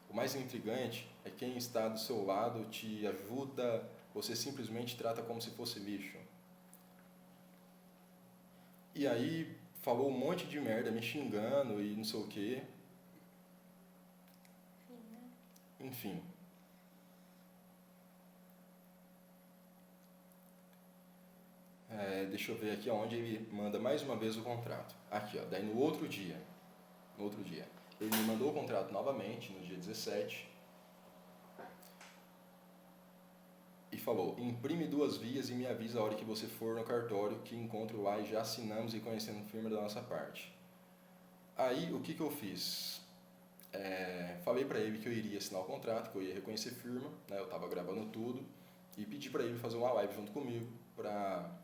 O mais intrigante é quem está do seu lado te ajuda, você simplesmente trata como se fosse lixo. E aí falou um monte de merda, me xingando e não sei o que. Enfim, né? Enfim. Deixa eu ver aqui onde ele manda mais uma vez o contrato. Aqui, ó. Daí no outro dia, ele me mandou o contrato novamente, no dia 17, e falou: imprime 2 vias e me avisa a hora que você for no cartório, que encontro lá e já assinamos e conhecendo firma da nossa parte. Aí o que eu fiz? Falei para ele que eu iria assinar o contrato, que eu ia reconhecer firma, né? Eu estava gravando tudo, e pedi para ele fazer uma live junto comigo, para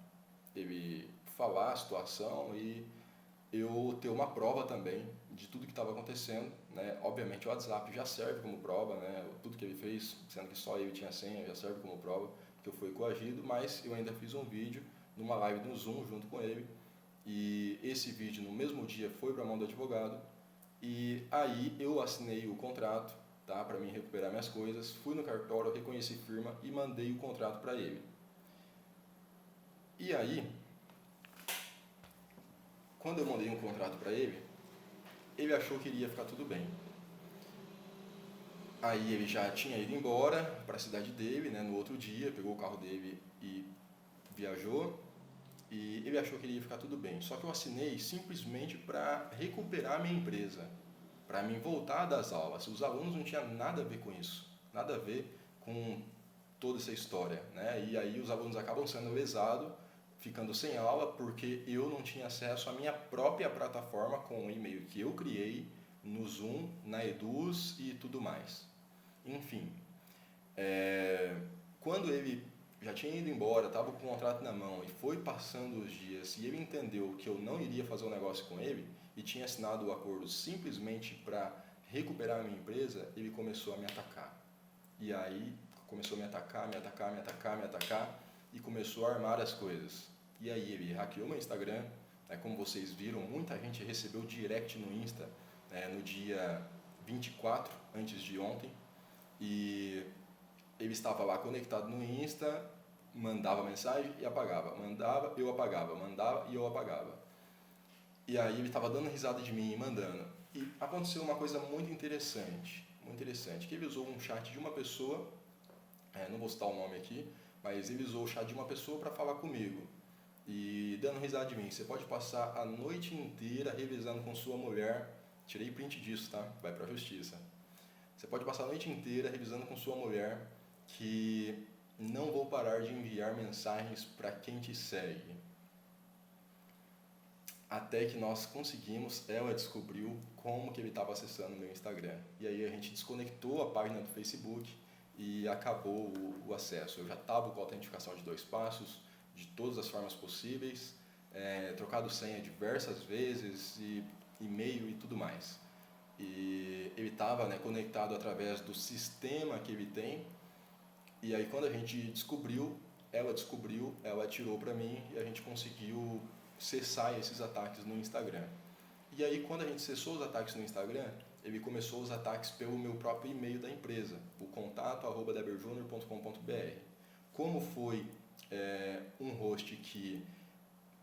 ele falar a situação e eu ter uma prova também de tudo que estava acontecendo, né? Obviamente o WhatsApp já serve como prova, né? Tudo que ele fez, sendo que só ele tinha senha, já serve como prova que eu fui coagido, mas eu ainda fiz um vídeo numa live do Zoom junto com ele, e esse vídeo no mesmo dia foi para a mão do advogado, e aí eu assinei o contrato, tá? Para mim recuperar minhas coisas, fui no cartório, reconheci firma e mandei o contrato para ele. E aí, quando eu mandei um contrato para ele achou que iria ficar tudo bem. Aí ele já tinha ido embora para a cidade dele, né, no outro dia, pegou o carro dele e viajou. E ele achou que iria ficar tudo bem. Só que eu assinei simplesmente para recuperar a minha empresa, para mim voltar das aulas. Os alunos não tinham nada a ver com isso, nada a ver com toda essa história, né? E aí os alunos acabam sendo lesados, ficando sem aula, porque eu não tinha acesso à minha própria plataforma com o e-mail que eu criei no Zoom, na Eduz e tudo mais. Enfim, quando ele já tinha ido embora, estava com o contrato na mão e foi passando os dias e ele entendeu que eu não iria fazer um negócio com ele e tinha assinado o acordo simplesmente para recuperar a minha empresa, ele começou a me atacar. E aí começou a me atacar e começou a armar as coisas. E aí ele hackeou meu Instagram, né, como vocês viram, muita gente recebeu direct no Insta, no dia 24, antes de ontem, e ele estava lá conectado no Insta, mandava mensagem e apagava, mandava, eu apagava, mandava e eu apagava. E aí ele estava dando risada de mim e mandando. E aconteceu uma coisa muito interessante, que ele usou um chat de uma pessoa, não vou citar o nome aqui, mas ele usou o chat de uma pessoa para falar comigo. E dando risada de mim: você pode passar a noite inteira revisando com sua mulher, tirei print disso, tá? Vai para a justiça. Você pode passar a noite inteira revisando com sua mulher que não vou parar de enviar mensagens para quem te segue. Até que nós conseguimos, ela descobriu como que ele estava acessando o meu Instagram. E aí a gente desconectou a página do Facebook e acabou o acesso. Eu já estava com a autentificação de 2 passos, de todas as formas possíveis, trocado senha diversas vezes, e e-mail e tudo mais. E ele estava, né, conectado através do sistema que ele tem. E aí quando a gente descobriu, ela tirou para mim e a gente conseguiu cessar esses ataques no Instagram. E aí quando a gente cessou os ataques no Instagram, ele começou os ataques pelo meu próprio e-mail da empresa, o contato@deberjunior.com.br. Como foi um host que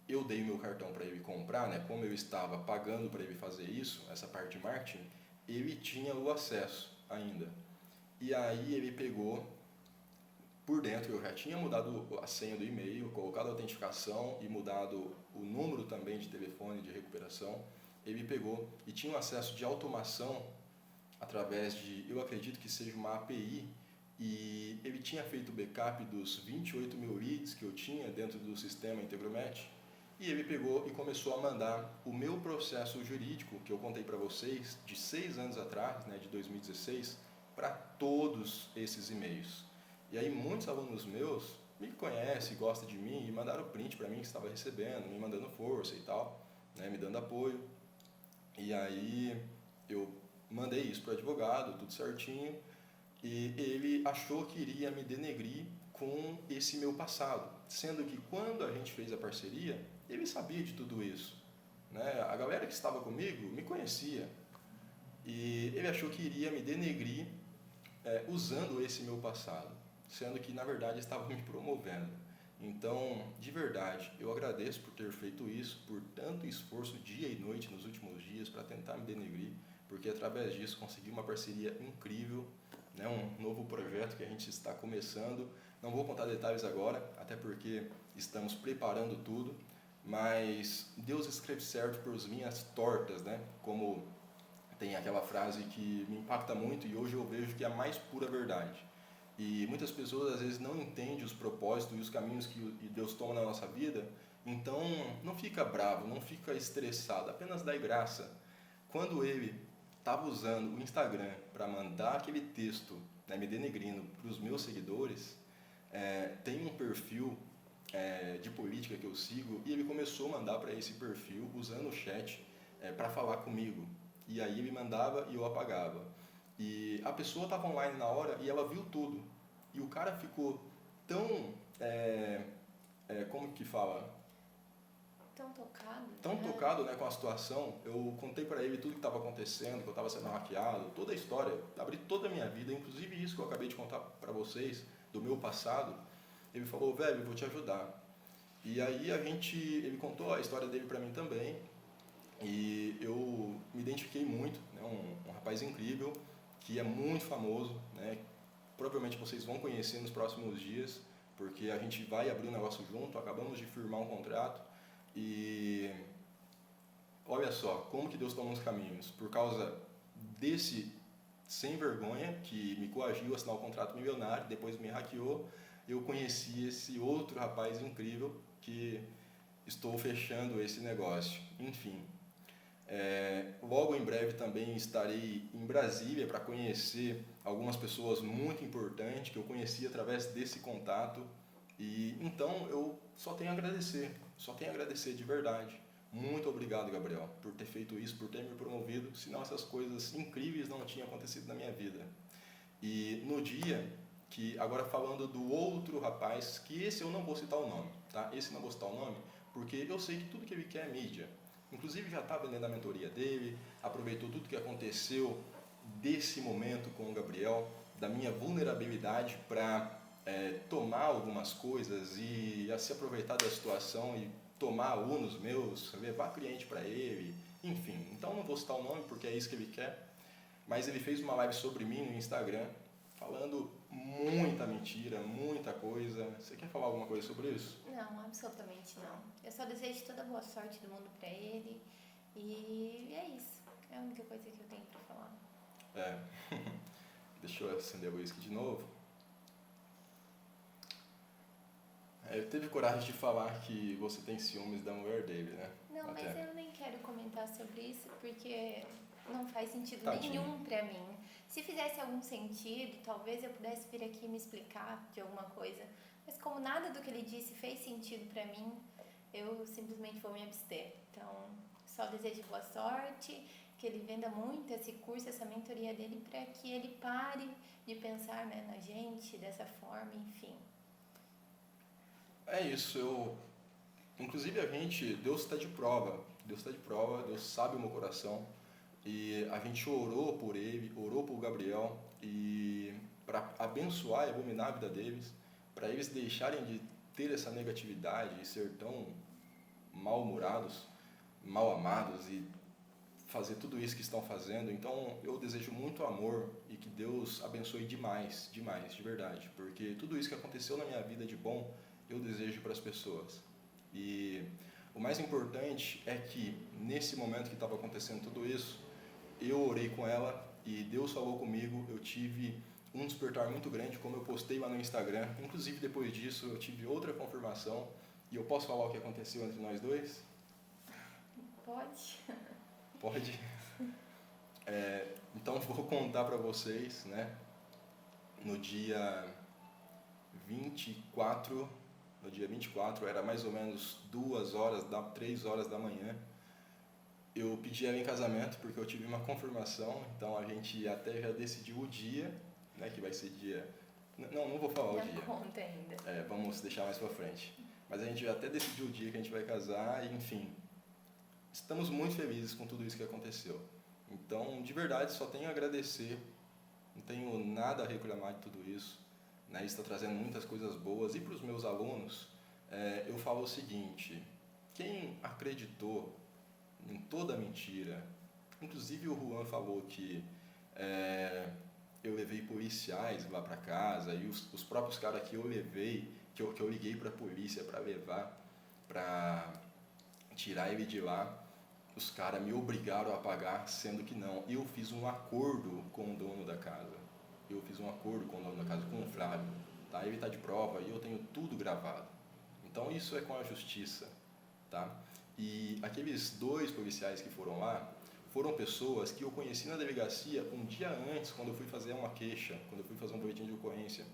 eu dei meu cartão para ele comprar, né? Como eu estava pagando para ele fazer isso, essa parte de marketing, ele tinha o acesso ainda. E aí ele pegou por dentro, eu já tinha mudado a senha do e-mail, colocado a autentificação e mudado o número também de telefone de recuperação. Ele pegou e tinha um acesso de automação através de, eu acredito que seja uma API, e ele tinha feito o backup dos 28 mil leads que eu tinha dentro do sistema Integromat, e ele pegou e começou a mandar o meu processo jurídico, que eu contei para vocês, de 6 anos atrás, né, de 2016, para todos esses e-mails. E aí muitos alunos meus me conhecem, gostam de mim e mandaram print para mim que estava recebendo, me mandando força e tal, né, me dando apoio. E aí eu mandei isso para o advogado, tudo certinho, e ele achou que iria me denegrir com esse meu passado, sendo que quando a gente fez a parceria, ele sabia de tudo isso, né? A galera que estava comigo me conhecia, e ele achou que iria me denegrir usando esse meu passado, sendo que na verdade estava me promovendo. Então, de verdade, eu agradeço por ter feito isso, por tanto esforço dia e noite nos últimos dias para tentar me denegrir, porque através disso consegui uma parceria incrível, né, um novo projeto que a gente está começando. Não vou contar detalhes agora, até porque estamos preparando tudo, mas Deus escreve certo por linhas tortas, né? Como tem aquela frase que me impacta muito e hoje eu vejo que é a mais pura verdade. E muitas pessoas às vezes não entendem os propósitos e os caminhos que Deus toma na nossa vida, então não fica bravo, não fica estressado, apenas dá graça. Quando ele estava usando o Instagram para mandar aquele texto, né, me denegrindo para os meus seguidores, tem um perfil de política que eu sigo, e ele começou a mandar para esse perfil usando o chat para falar comigo. E aí ele mandava e eu apagava. E a pessoa estava online na hora e ela viu tudo. E o cara ficou tão, como que fala? Tão tocado. Tão tocado, né, com a situação. Eu contei para ele tudo que estava acontecendo, que eu estava sendo hackeado, toda a história, abri toda a minha vida, inclusive isso que eu acabei de contar para vocês, do meu passado. Ele falou, velho, eu vou te ajudar. E aí ele contou a história dele para mim também, e eu me identifiquei muito, né, um rapaz incrível, que é muito famoso, né, provavelmente vocês vão conhecer nos próximos dias, porque a gente vai abrir um negócio junto, acabamos de firmar um contrato, e olha só, como que Deus toma os caminhos. Por causa desse sem vergonha, que me coagiu a assinar o contrato milionário, depois me hackeou, eu conheci esse outro rapaz incrível que estou fechando esse negócio. Enfim, logo em breve também estarei em Brasília para conhecer algumas pessoas muito importantes que eu conheci através desse contato. E então eu só tenho a agradecer de verdade. Muito obrigado, Gabriel, por ter feito isso, por ter me promovido, senão essas coisas incríveis não tinham acontecido na minha vida. E no dia que, agora falando do outro rapaz, que esse eu não vou citar o nome, tá? Esse não vou citar o nome, porque eu sei que tudo que ele quer é mídia. Inclusive já está vendendo a mentoria dele, aproveitou tudo que aconteceu desse momento com o Gabriel, da minha vulnerabilidade para tomar algumas coisas e se aproveitar da situação e tomar alunos meus, levar cliente para ele, enfim. Então não vou citar o nome porque é isso que ele quer, mas ele fez uma live sobre mim no Instagram, falando muita mentira, muita coisa. Você quer falar alguma coisa sobre isso? Não, absolutamente não. Eu só desejo toda a boa sorte do mundo pra ele. E é isso. É a única coisa que eu tenho pra falar. Deixa eu acender o uísque de novo. Teve coragem de falar que você tem ciúmes da mulher dele, né? Não, Até. mas eu nem quero comentar sobre isso porque não faz sentido Tadinho. nenhum pra mim. Se fizesse algum sentido, talvez eu pudesse vir aqui me explicar de alguma coisa. Mas como nada do que ele disse fez sentido pra mim, eu simplesmente vou me abster. Então, só desejo boa sorte, que ele venda muito esse curso, essa mentoria dele, para que ele pare de pensar, né, na gente dessa forma, enfim. É isso, inclusive Deus está de prova, Deus sabe o meu coração e a gente orou por ele, orou por Gabriel e para abençoar e abominar a vida deles, para eles deixarem de ter essa negatividade e ser tão mal-humorados, mal amados e fazer tudo isso que estão fazendo. Então eu desejo muito amor e que Deus abençoe demais, demais, de verdade, porque tudo isso que aconteceu na minha vida de bom eu desejo para as pessoas. E o mais importante é que nesse momento que estava acontecendo tudo isso, eu orei com ela e Deus falou comigo. Eu tive um despertar muito grande, como eu postei lá no Instagram. Inclusive depois disso eu tive outra confirmação. E eu posso falar o que aconteceu entre nós dois? Pode? Pode. Então vou contar para vocês, né? No dia 24, era mais ou menos 3 horas da manhã. Eu pedi ela em casamento porque eu tive uma confirmação, então a gente até já decidiu o dia, né? Que vai ser dia... Não vou falar o dia. Não conta ainda. Vamos deixar mais pra frente. Mas a gente até decidiu o dia que a gente vai casar e, enfim, estamos muito felizes com tudo isso que aconteceu. Então, de verdade, só tenho a agradecer, não tenho nada a reclamar de tudo isso, né? Isso está trazendo muitas coisas boas. E para os meus alunos, eu falo o seguinte: quem acreditou em toda a mentira, inclusive o Juan falou que eu levei policiais lá para casa e os próprios caras que eu levei, que eu liguei para a polícia para levar, para tirar ele de lá, os caras me obrigaram a pagar, sendo que não. Eu fiz um acordo com o dono da casa. Com o Flávio. Tá? Ele está de prova e eu tenho tudo gravado. Então isso é com a justiça. Tá? E aqueles 2 policiais que foram lá, foram pessoas que eu conheci na delegacia um dia antes, quando eu fui fazer uma queixa, quando eu fui fazer um boletim de ocorrência.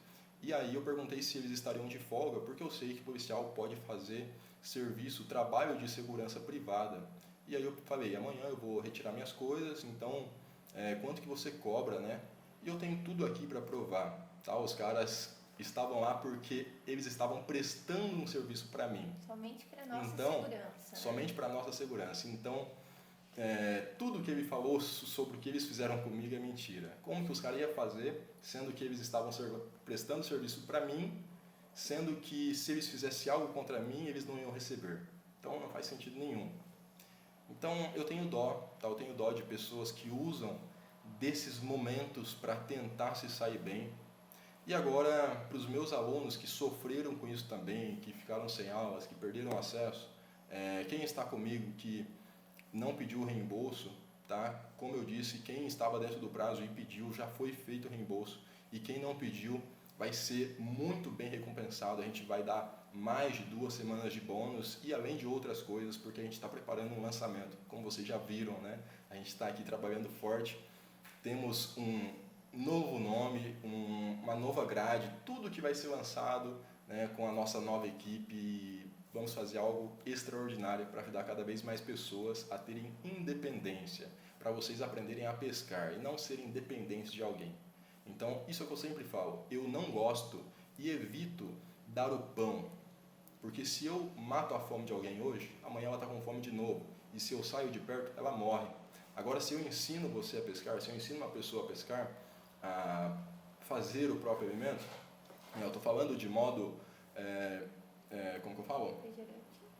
E aí eu perguntei se eles estariam de folga, porque eu sei que o policial pode fazer trabalho de segurança privada. E aí eu falei: amanhã eu vou retirar minhas coisas, então quanto que você cobra, né? E eu tenho tudo aqui para provar, tá? Os caras estavam lá porque eles estavam prestando um serviço para mim. Somente para nossa segurança. Somente para nossa segurança. Então, tudo que ele falou sobre o que eles fizeram comigo é mentira. Como que os caras iam fazer, sendo que eles estavam prestando serviço para mim, sendo que se eles fizessem algo contra mim, eles não iam receber. Então não faz sentido nenhum. Então eu tenho dó, tá? Eu tenho dó de pessoas que usam desses momentos para tentar se sair bem. E agora, para os meus alunos que sofreram com isso também, que ficaram sem aulas, que perderam acesso, quem está comigo que não pediu o reembolso, tá? Como eu disse, quem estava dentro do prazo e pediu, já foi feito o reembolso. E quem não pediu vai ser muito bem recompensado. A gente vai dar mais de 2 semanas de bônus e além de outras coisas, porque a gente está preparando um lançamento. Como vocês já viram, né? A gente está aqui trabalhando forte. Temos um novo nome, uma nova grade, tudo que vai ser lançado, né, com a nossa nova equipe. Vamos fazer algo extraordinário para ajudar cada vez mais pessoas a terem independência, para vocês aprenderem a pescar e não serem dependentes de alguém. Então, isso é o que eu sempre falo: eu não gosto e evito dar o pão, porque se eu mato a fome de alguém hoje, amanhã ela está com fome de novo, e se eu saio de perto, ela morre. Agora, se eu ensino você a pescar, se eu ensino uma pessoa a pescar, a fazer o próprio alimento, eu estou falando de modo, como que eu falo?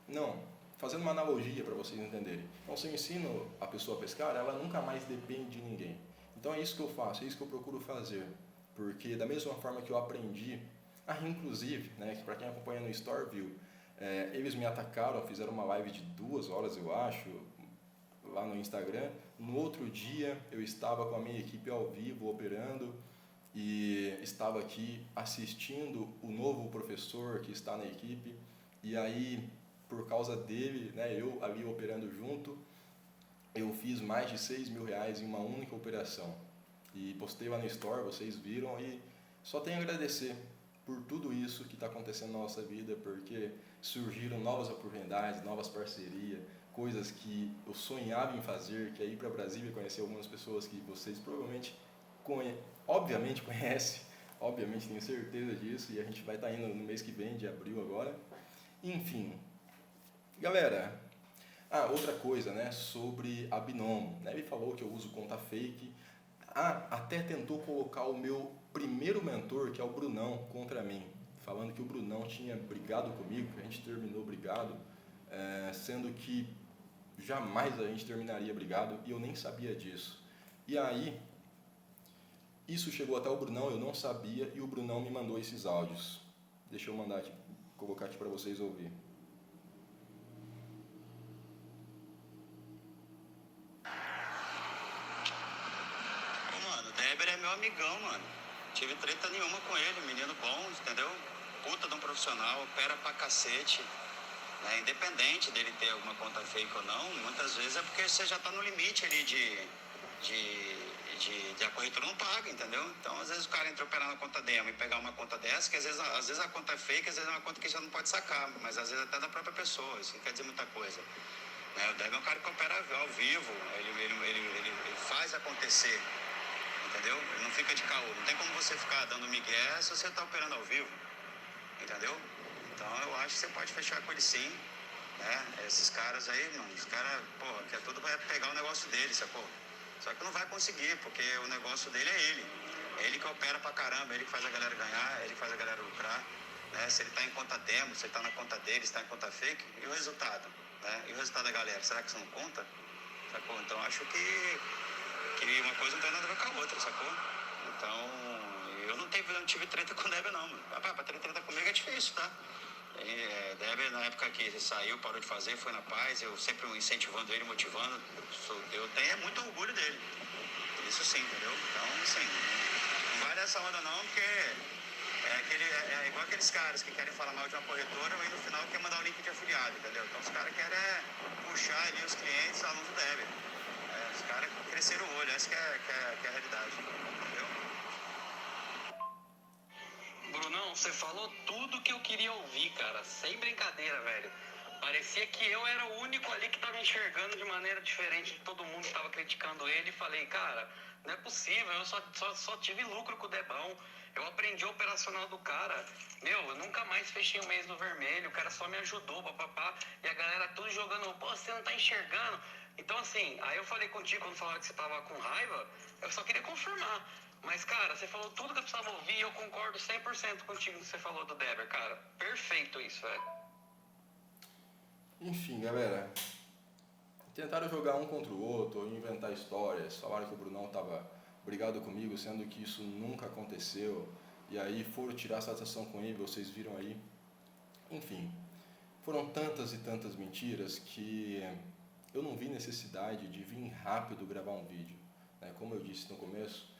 Não, fazendo uma analogia para vocês entenderem. Então, se eu ensino a pessoa a pescar, ela nunca mais depende de ninguém. Então é isso que eu faço, é isso que eu procuro fazer, porque da mesma forma que eu aprendi, inclusive, né, que para quem acompanha no Store viu, eles me atacaram, fizeram uma live de 2 horas, eu acho, lá no Instagram. No outro dia eu estava com a minha equipe ao vivo, operando, e estava aqui assistindo o novo professor que está na equipe, e aí, por causa dele, né, eu ali operando junto, eu fiz mais de R$ 6.000 em uma única operação. E postei lá no Store, vocês viram, e só tenho a agradecer por tudo isso que está acontecendo na nossa vida, porque surgiram novas oportunidades, novas parcerias, coisas que eu sonhava em fazer, que é ir para Brasília conhecer algumas pessoas que vocês provavelmente, obviamente conhecem, obviamente tenho certeza disso, e a gente vai estar indo no mês que vem, de abril agora. Enfim, galera, outra coisa, né, sobre a Binomo, né, ele falou que eu uso conta fake, até tentou colocar o meu primeiro mentor, que é o Brunão, contra mim, falando que o Brunão tinha brigado comigo, que a gente terminou brigado, sendo que jamais a gente terminaria brigado, e eu nem sabia disso. E aí, isso chegou até o Brunão, eu não sabia, e o Brunão me mandou esses áudios. Deixa eu mandar aqui, colocar aqui para vocês ouvir. Mano, o Deber é meu amigão, mano. Tive treta nenhuma com ele, menino bom, entendeu? Puta de um profissional, opera pra cacete. Né? Independente dele ter alguma conta fake ou não, muitas vezes é porque você já tá no limite ali de a corretora não paga, entendeu? Então, às vezes o cara entra operar na conta demo e pegar uma conta dessa, que às vezes a conta é fake, às vezes é uma conta que já não pode sacar, mas às vezes até da própria pessoa, isso não quer dizer muita coisa. Né? O Deber é um cara que opera ao vivo, ele faz acontecer, entendeu? Ele não fica de caô, não tem como você ficar dando migué se você tá operando ao vivo, entendeu? Então eu acho que você pode fechar com ele sim, né? Esses caras aí, mano, os caras, pô, quer tudo vai pegar o negócio dele, sacou? Só que não vai conseguir, porque o negócio dele é ele. É ele que opera pra caramba, é ele que faz a galera ganhar, é ele que faz a galera lucrar. Né? Se ele tá em conta demo, se ele tá na conta dele, se tá em conta fake, e o resultado? Né? E o resultado da galera, será que isso não conta? Sacou? Então acho que uma coisa não tem nada a ver com a outra, sacou? Então, eu não tive treta com o Deber não, mano. Pra ter treta comigo é difícil, tá? Deber, na época que ele saiu, parou de fazer, foi na paz, eu sempre incentivando ele, motivando. Eu tenho muito orgulho dele. Isso sim, entendeu? Então, assim, não vai dessa onda não, porque é igual aqueles caras que querem falar mal de uma corretora, mas no final quer mandar o link de afiliado, entendeu? Então os caras querem puxar ali os clientes alunos do Deber. Os caras cresceram o olho, essa que é a realidade, entendeu? Brunão, você falou tudo que eu queria ouvir, cara. Sem brincadeira, velho. Parecia que eu era o único ali que tava enxergando de maneira diferente de todo mundo que tava criticando ele. E falei, cara, não é possível, eu só tive lucro com o Debão. Eu aprendi o operacional do cara. Meu, eu nunca mais fechei um mês no vermelho. O cara só me ajudou, papapá. E a galera tudo jogando, pô, você não tá enxergando. Então, assim, aí eu falei contigo quando falava que você tava com raiva. Eu só queria confirmar. Mas, cara, você falou tudo que eu precisava ouvir e eu concordo 100% contigo que você falou do Deber, cara. Perfeito isso, velho. Enfim, galera, tentaram jogar um contra o outro, inventar histórias, falaram que o Brunão estava brigado comigo, sendo que isso nunca aconteceu, e aí foram tirar satisfação com ele, vocês viram aí. Enfim, foram tantas e tantas mentiras que eu não vi necessidade de vir rápido gravar um vídeo. Como eu disse no começo,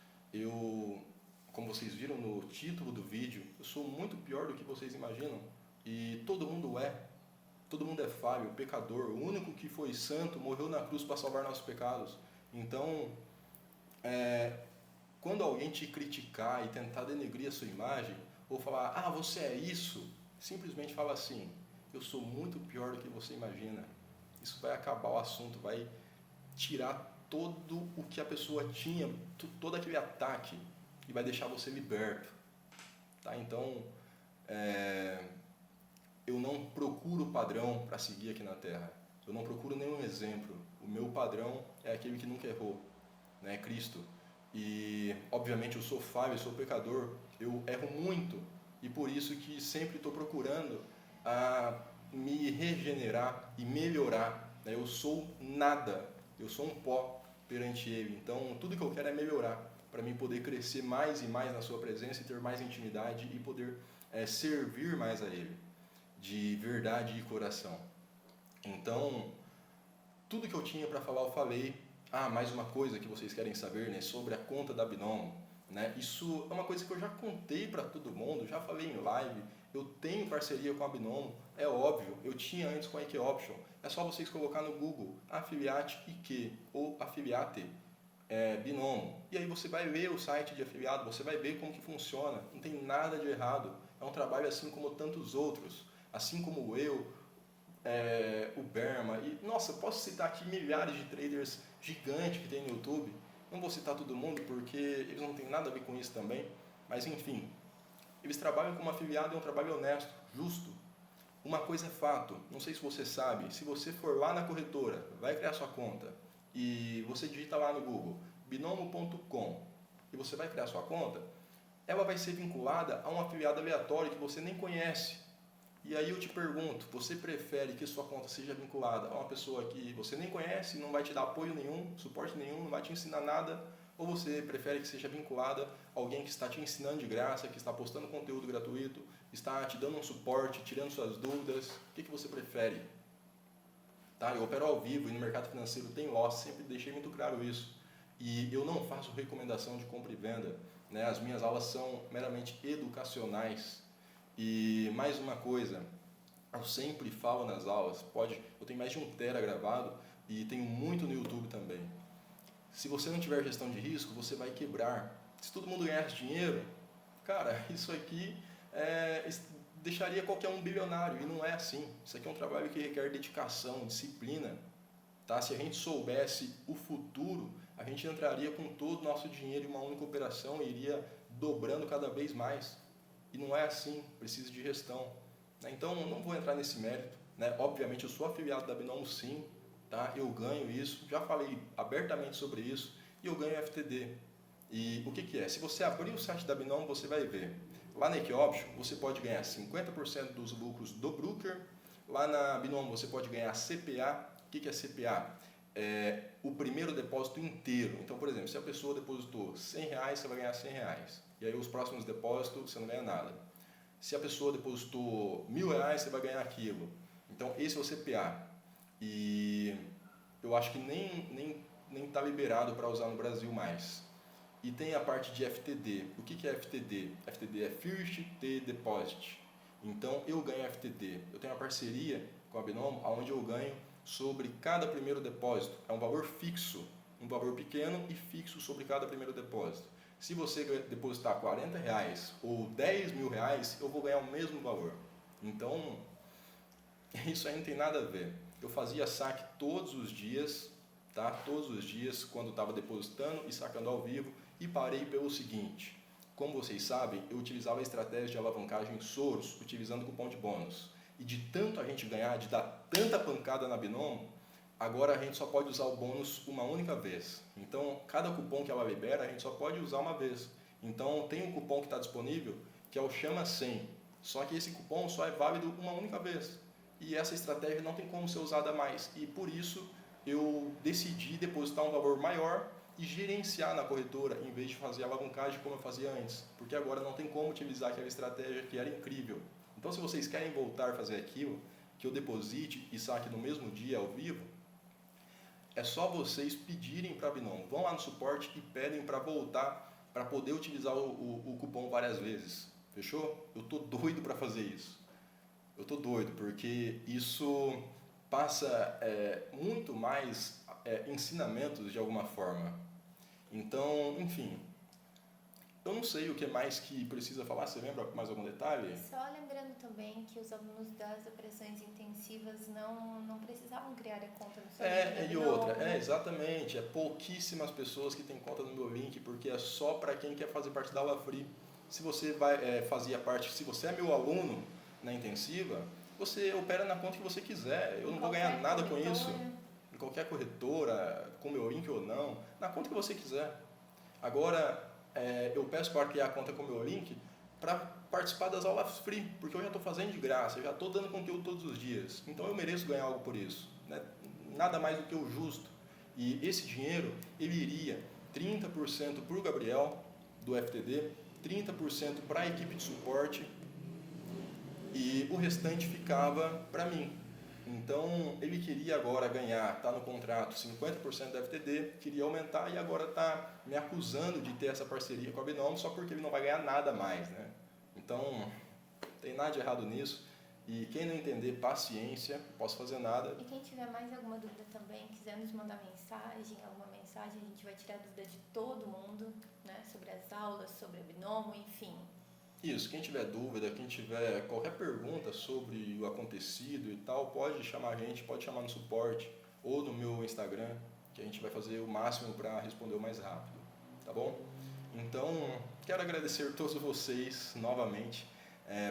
como vocês viram no título do vídeo, eu sou muito pior do que vocês imaginam, e todo mundo é. Todo mundo é falho, pecador. O único que foi santo morreu na cruz para salvar nossos pecados. Então, quando alguém te criticar e tentar denegrir a sua imagem, ou falar, você é isso, simplesmente fala assim, eu sou muito pior do que você imagina. Isso vai acabar o assunto, vai tirar todo o que a pessoa tinha, todo aquele ataque, e vai deixar você liberto. Tá? Então, eu não procuro padrão para seguir aqui na Terra. Eu não procuro nenhum exemplo. O meu padrão é aquele que nunca errou, né? Cristo. E, obviamente, eu sou falho, eu sou pecador, eu erro muito. E por isso que sempre estou procurando me regenerar e melhorar. Né? Eu sou nada, eu sou um pó perante Ele. Então, tudo que eu quero é melhorar, para mim poder crescer mais e mais na sua presença e ter mais intimidade e poder servir mais a Ele, de verdade e coração. Então, tudo que eu tinha para falar eu falei. Mais uma coisa que vocês querem saber, né, sobre a conta da Binomo. né? Isso é uma coisa que eu já contei para todo mundo, já falei em live. Eu tenho parceria com a Binomo, é óbvio, eu tinha antes com a IQ Option. É só vocês colocar no Google Afiliate IQ ou Afiliate Binomo. E aí você vai ver o site de afiliado, você vai ver como que funciona. Não tem nada de errado. É um trabalho assim como tantos outros. Assim como eu, o Berma. E, nossa, posso citar aqui milhares de traders gigantes que tem no YouTube. Não vou citar todo mundo porque eles não têm nada a ver com isso também. Mas enfim, eles trabalham como afiliado, é um trabalho honesto, justo. Uma coisa é fato, não sei se você sabe, se você for lá na corretora, vai criar sua conta e você digita lá no Google binomo.com e você vai criar sua conta, ela vai ser vinculada a um afiliado aleatório que você nem conhece. E aí eu te pergunto, você prefere que sua conta seja vinculada a uma pessoa que você nem conhece, não vai te dar apoio nenhum, suporte nenhum, não vai te ensinar nada, ou você prefere que seja vinculada a alguém que está te ensinando de graça, que está postando conteúdo gratuito, está te dando um suporte, tirando suas dúvidas? O que você prefere? Tá? Eu opero ao vivo e no mercado financeiro tem loss, sempre deixei muito claro isso. E eu não faço recomendação de compra e venda, né? As minhas aulas são meramente educacionais. E mais uma coisa, eu sempre falo nas aulas, eu tenho mais de 1 tera gravado e tenho muito no YouTube também. Se você não tiver gestão de risco, você vai quebrar. Se todo mundo ganhasse dinheiro, cara, isso aqui deixaria qualquer um bilionário, e não é assim. Isso aqui é um trabalho que requer dedicação, disciplina. Tá? Se a gente soubesse o futuro, a gente entraria com todo o nosso dinheiro em uma única operação e iria dobrando cada vez mais. E não é assim, precisa de gestão. Né? Então, não vou entrar nesse mérito. Né? Obviamente, eu sou afiliado da Binomo, sim. Tá? Eu ganho isso, já falei abertamente sobre isso, e eu ganho FTD. E o que é? Se você abrir o site da Binomo, você vai ver. Lá na IQ Option, você pode ganhar 50% dos lucros do broker. Lá na Binomo, você pode ganhar CPA. O que é CPA? É o primeiro depósito inteiro. Então, por exemplo, se a pessoa depositou R$100, você vai ganhar R$100. E aí, os próximos depósitos, você não ganha nada. Se a pessoa depositou R$1.000, você vai ganhar aquilo. Então, esse é o CPA. E eu acho que nem está liberado para usar no Brasil mais. E tem a parte de FTD. O que é FTD? FTD é First T Deposit. Então, eu ganho FTD. Eu tenho uma parceria com a Binomo, onde eu ganho sobre cada primeiro depósito. É um valor fixo, um valor pequeno e fixo sobre cada primeiro depósito. Se você depositar R$40 ou R$10.000, eu vou ganhar o mesmo valor. Então, isso aí não tem nada a ver. Eu fazia saque todos os dias, tá? Todos os dias, quando estava depositando e sacando ao vivo, e parei pelo seguinte: como vocês sabem, eu utilizava a estratégia de alavancagem Soros, utilizando cupom de bônus. E de tanto a gente ganhar, de dar tanta pancada na Binomo, agora a gente só pode usar o bônus uma única vez. Então, cada cupom que ela libera, a gente só pode usar uma vez. Então, tem um cupom que está disponível, que é o Chama 100. Só que esse cupom só é válido uma única vez. E essa estratégia não tem como ser usada mais. E por isso, eu decidi depositar um valor maior e gerenciar na corretora, em vez de fazer alavancagem como eu fazia antes. Porque agora não tem como utilizar aquela estratégia que era incrível. Então, se vocês querem voltar a fazer aquilo, que eu deposite e saque no mesmo dia ao vivo, é só vocês pedirem para a Binomo. Vão lá no suporte e pedem para voltar, para poder utilizar o cupom várias vezes. Fechou? Eu tô doido para fazer isso. Eu tô doido, porque isso passa muito mais ensinamentos de alguma forma. Então, enfim, eu não sei o que mais que precisa falar. Você lembra mais algum detalhe? Só lembrando também que os alunos das operações intensivas não precisavam criar a conta no seu link. E outra, exatamente, pouquíssimas pessoas que têm conta no meu link, porque é só para quem quer fazer parte da aula free. Se você fazia parte, se você é meu aluno na intensiva, você opera na conta que você quiser. Eu não vou ganhar nada com isso. Em qualquer corretora, com meu link ou não, na conta que você quiser. Agora, eu peço para criar a conta com meu link para participar das aulas free, porque eu já estou fazendo de graça, eu já estou dando conteúdo todos os dias. Então eu mereço ganhar algo por isso. Né? Nada mais do que o justo. E esse dinheiro, ele iria 30% para o Gabriel, do FTD, 30% para a equipe de suporte, e o restante ficava para mim. Então, ele queria agora ganhar, está no contrato, 50% da FTD, queria aumentar e agora está me acusando de ter essa parceria com a Binomo só porque ele não vai ganhar nada mais, né? Então, não tem nada de errado nisso. E quem não entender, paciência, não posso fazer nada. E quem tiver mais alguma dúvida também, quiser nos mandar alguma mensagem, a gente vai tirar dúvida de todo mundo, né? Sobre as aulas, sobre a Binomo, enfim. Isso, quem tiver dúvida, quem tiver qualquer pergunta sobre o acontecido e tal, pode chamar a gente, pode chamar no suporte ou no meu Instagram, que a gente vai fazer o máximo para responder o mais rápido, tá bom? Então, quero agradecer a todos vocês novamente,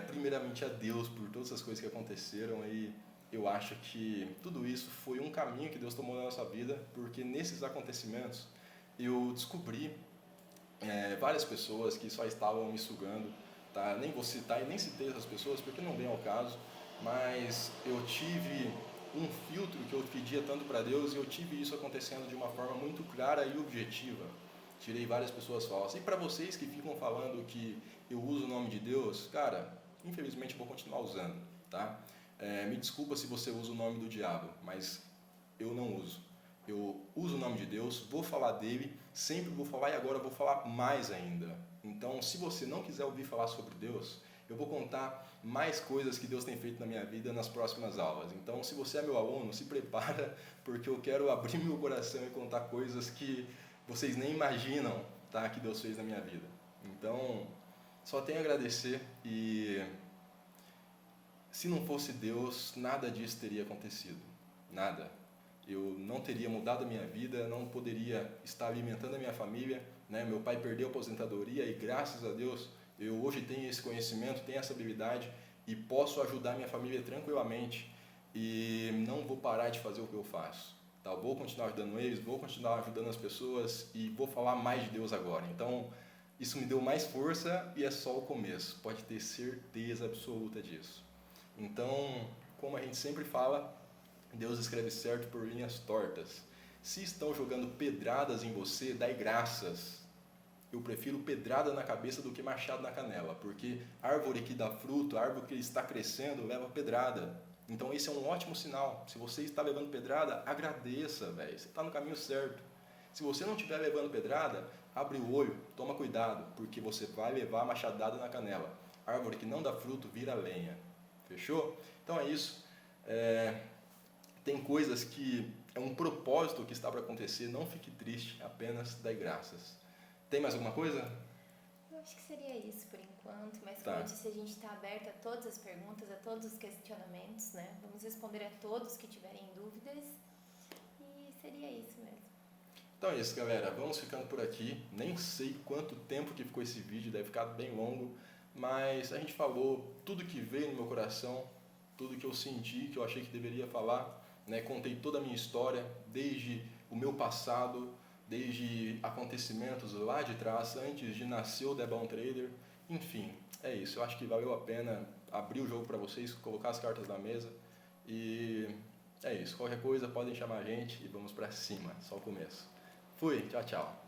primeiramente a Deus por todas as coisas que aconteceram e eu acho que tudo isso foi um caminho que Deus tomou na nossa vida, porque nesses acontecimentos eu descobri várias pessoas que só estavam me sugando. Tá? Nem vou citar e nem citei essas pessoas porque não vem ao caso, mas eu tive um filtro que eu pedia tanto para Deus e eu tive isso acontecendo de uma forma muito clara e objetiva. Tirei várias pessoas falsas. E para vocês que ficam falando que eu uso o nome de Deus, cara, infelizmente eu vou continuar usando, tá? Me desculpa se você usa o nome do diabo, mas eu não uso. Eu uso o nome de Deus, vou falar dele, sempre vou falar e agora vou falar mais ainda. Então, se você não quiser ouvir falar sobre Deus, eu vou contar mais coisas que Deus tem feito na minha vida nas próximas aulas. Então, se você é meu aluno, se prepara, porque eu quero abrir meu coração e contar coisas que vocês nem imaginam, tá, que Deus fez na minha vida. Então, só tenho a agradecer e se não fosse Deus, nada disso teria acontecido. Nada. Eu não teria mudado a minha vida, não poderia estar alimentando a minha família, né? Meu pai perdeu a aposentadoria e graças a Deus eu hoje tenho esse conhecimento, tenho essa habilidade e posso ajudar minha família tranquilamente e não vou parar de fazer o que eu faço. Tá? Vou continuar ajudando eles, vou continuar ajudando as pessoas e vou falar mais de Deus agora. Então isso me deu mais força e é só o começo, pode ter certeza absoluta disso. Então, como a gente sempre fala, Deus escreve certo por linhas tortas. Se estão jogando pedradas em você, dai graças. Eu prefiro pedrada na cabeça do que machado na canela, porque árvore que dá fruto, árvore que está crescendo, leva pedrada. Então esse é um ótimo sinal. Se você está levando pedrada, agradeça, velho. Você está no caminho certo. Se você não estiver levando pedrada, abre o olho, toma cuidado, porque você vai levar machadada na canela. Árvore que não dá fruto vira lenha. Fechou? Então é isso. Tem coisas que é um propósito que está para acontecer, não fique triste, apenas dai graças. Tem mais alguma coisa? Eu acho que seria isso por enquanto, mas Tá. como eu disse, a gente está aberto a todas as perguntas, a todos os questionamentos, né? Vamos responder a todos que tiverem dúvidas e seria isso mesmo. Então é isso, galera. Vamos ficando por aqui. Nem sei quanto tempo que ficou esse vídeo, deve ficar bem longo, mas a gente falou tudo que veio no meu coração, tudo que eu senti, que eu achei que deveria falar. Né, contei toda a minha história, desde o meu passado, desde acontecimentos lá de trás, antes de nascer o The Bound Trader. Enfim, é isso. Eu acho que valeu a pena abrir o jogo para vocês, colocar as cartas na mesa. E é isso. Qualquer coisa podem chamar a gente e vamos para cima. Só o começo. Fui. Tchau, tchau.